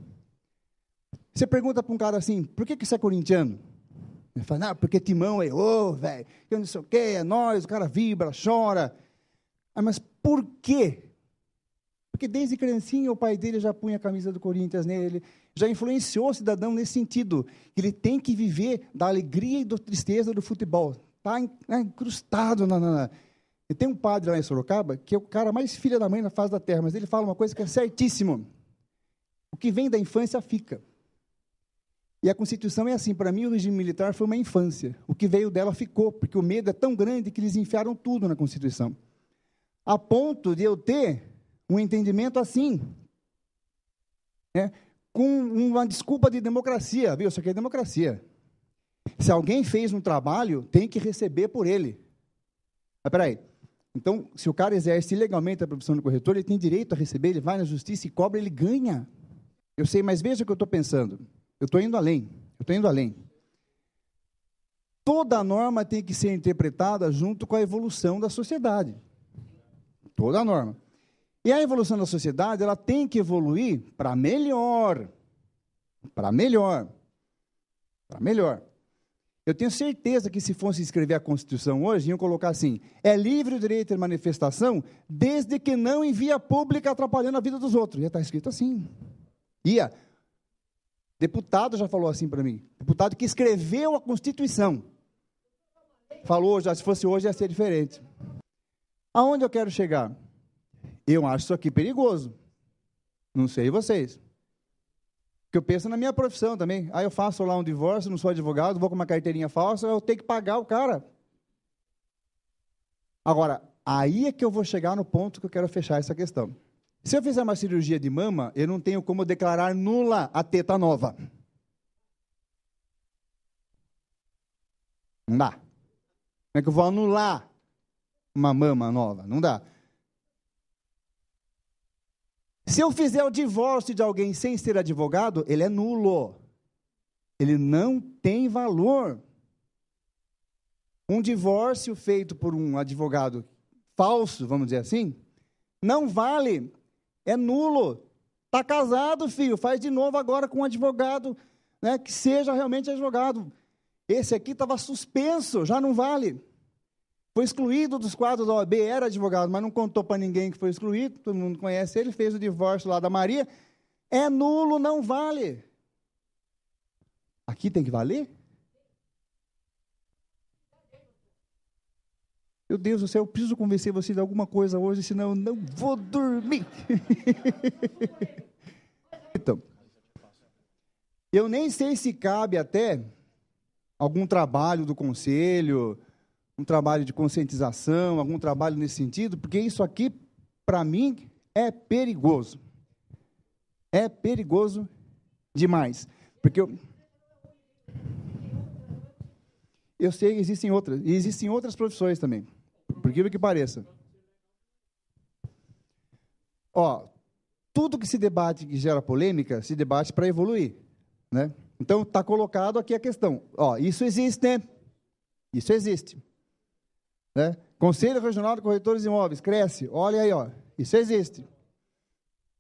Você pergunta para um cara assim, por que você é corintiano? Ele fala, porque Timão errou, velho, eu não sei o quê, é nóis, o cara vibra, chora. Mas por quê? Porque desde criancinha o pai dele já punha a camisa do Corinthians nele, já influenciou o cidadão nesse sentido, que ele tem que viver da alegria e da tristeza do futebol. Está incrustado E tem um padre lá em Sorocaba, que é o cara mais filha da mãe na face da terra, mas ele fala uma coisa que é certíssimo. O que vem da infância fica. E a Constituição é assim, para mim o regime militar foi uma infância. O que veio dela ficou, porque o medo é tão grande que eles enfiaram tudo na Constituição. A ponto de eu ter um entendimento assim, com uma desculpa de democracia, viu? Isso aqui é democracia. Se alguém fez um trabalho, tem que receber por ele. Mas peraí, então, se o cara exerce ilegalmente a profissão de corretor, ele tem direito a receber, ele vai na justiça e cobra, ele ganha. Eu sei, mas veja o que eu estou pensando. Eu estou indo além. Toda norma tem que ser interpretada junto com a evolução da sociedade. Toda norma. E a evolução da sociedade, ela tem que evoluir para melhor. Para melhor. Eu tenho certeza que se fosse escrever a Constituição hoje, iam colocar assim, é livre o direito de manifestação, desde que não em via pública atrapalhando a vida dos outros. Ia estar escrito assim. Deputado já falou assim para mim, deputado que escreveu a Constituição. Falou, já se fosse hoje ia ser diferente. Aonde eu quero chegar? Eu acho isso aqui perigoso. Não sei vocês. Porque eu penso na minha profissão também. Eu faço lá um divórcio, não sou advogado, vou com uma carteirinha falsa, eu tenho que pagar o cara. Agora, aí é que eu vou chegar no ponto que eu quero fechar essa questão. Se eu fizer uma cirurgia de mama, eu não tenho como declarar nula a teta nova. Não dá. Como é que eu vou anular uma mama nova? Não dá. Se eu fizer o divórcio de alguém sem ser advogado, ele é nulo. Ele não tem valor. Um divórcio feito por um advogado falso, vamos dizer assim, não vale. É nulo. Está casado, filho, faz de novo agora com um advogado, que seja realmente advogado. Esse aqui estava suspenso, já não vale. foi excluído dos quadros da OAB, era advogado, mas não contou para ninguém que foi excluído, todo mundo conhece ele, fez o divórcio lá da Maria, é nulo, não vale. Aqui tem que valer? Meu Deus do céu, eu preciso convencer você de alguma coisa hoje, senão eu não vou dormir. Então, eu nem sei se cabe até algum trabalho do conselho, um trabalho de conscientização, algum trabalho nesse sentido, porque isso aqui, para mim, é perigoso. É perigoso demais. Porque eu sei que existem outras, e existem outras profissões também, por aquilo que pareça. Ó, tudo que se debate, que gera polêmica, se debate para evoluir, né? Então, está colocado aqui a questão. Ó, isso existe, né? Isso existe. Né? Conselho Regional de Corretores de Imóveis, cresce. Olha aí, ó. Isso existe.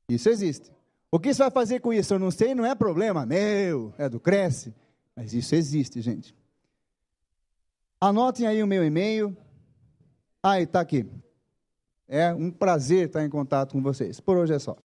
Isso existe. O que você vai fazer com isso? Eu não sei, não é problema meu, é do Cresce. Mas isso existe, gente. Anotem aí o meu e-mail. Aí, está aqui. É um prazer estar em contato com vocês. Por hoje é só.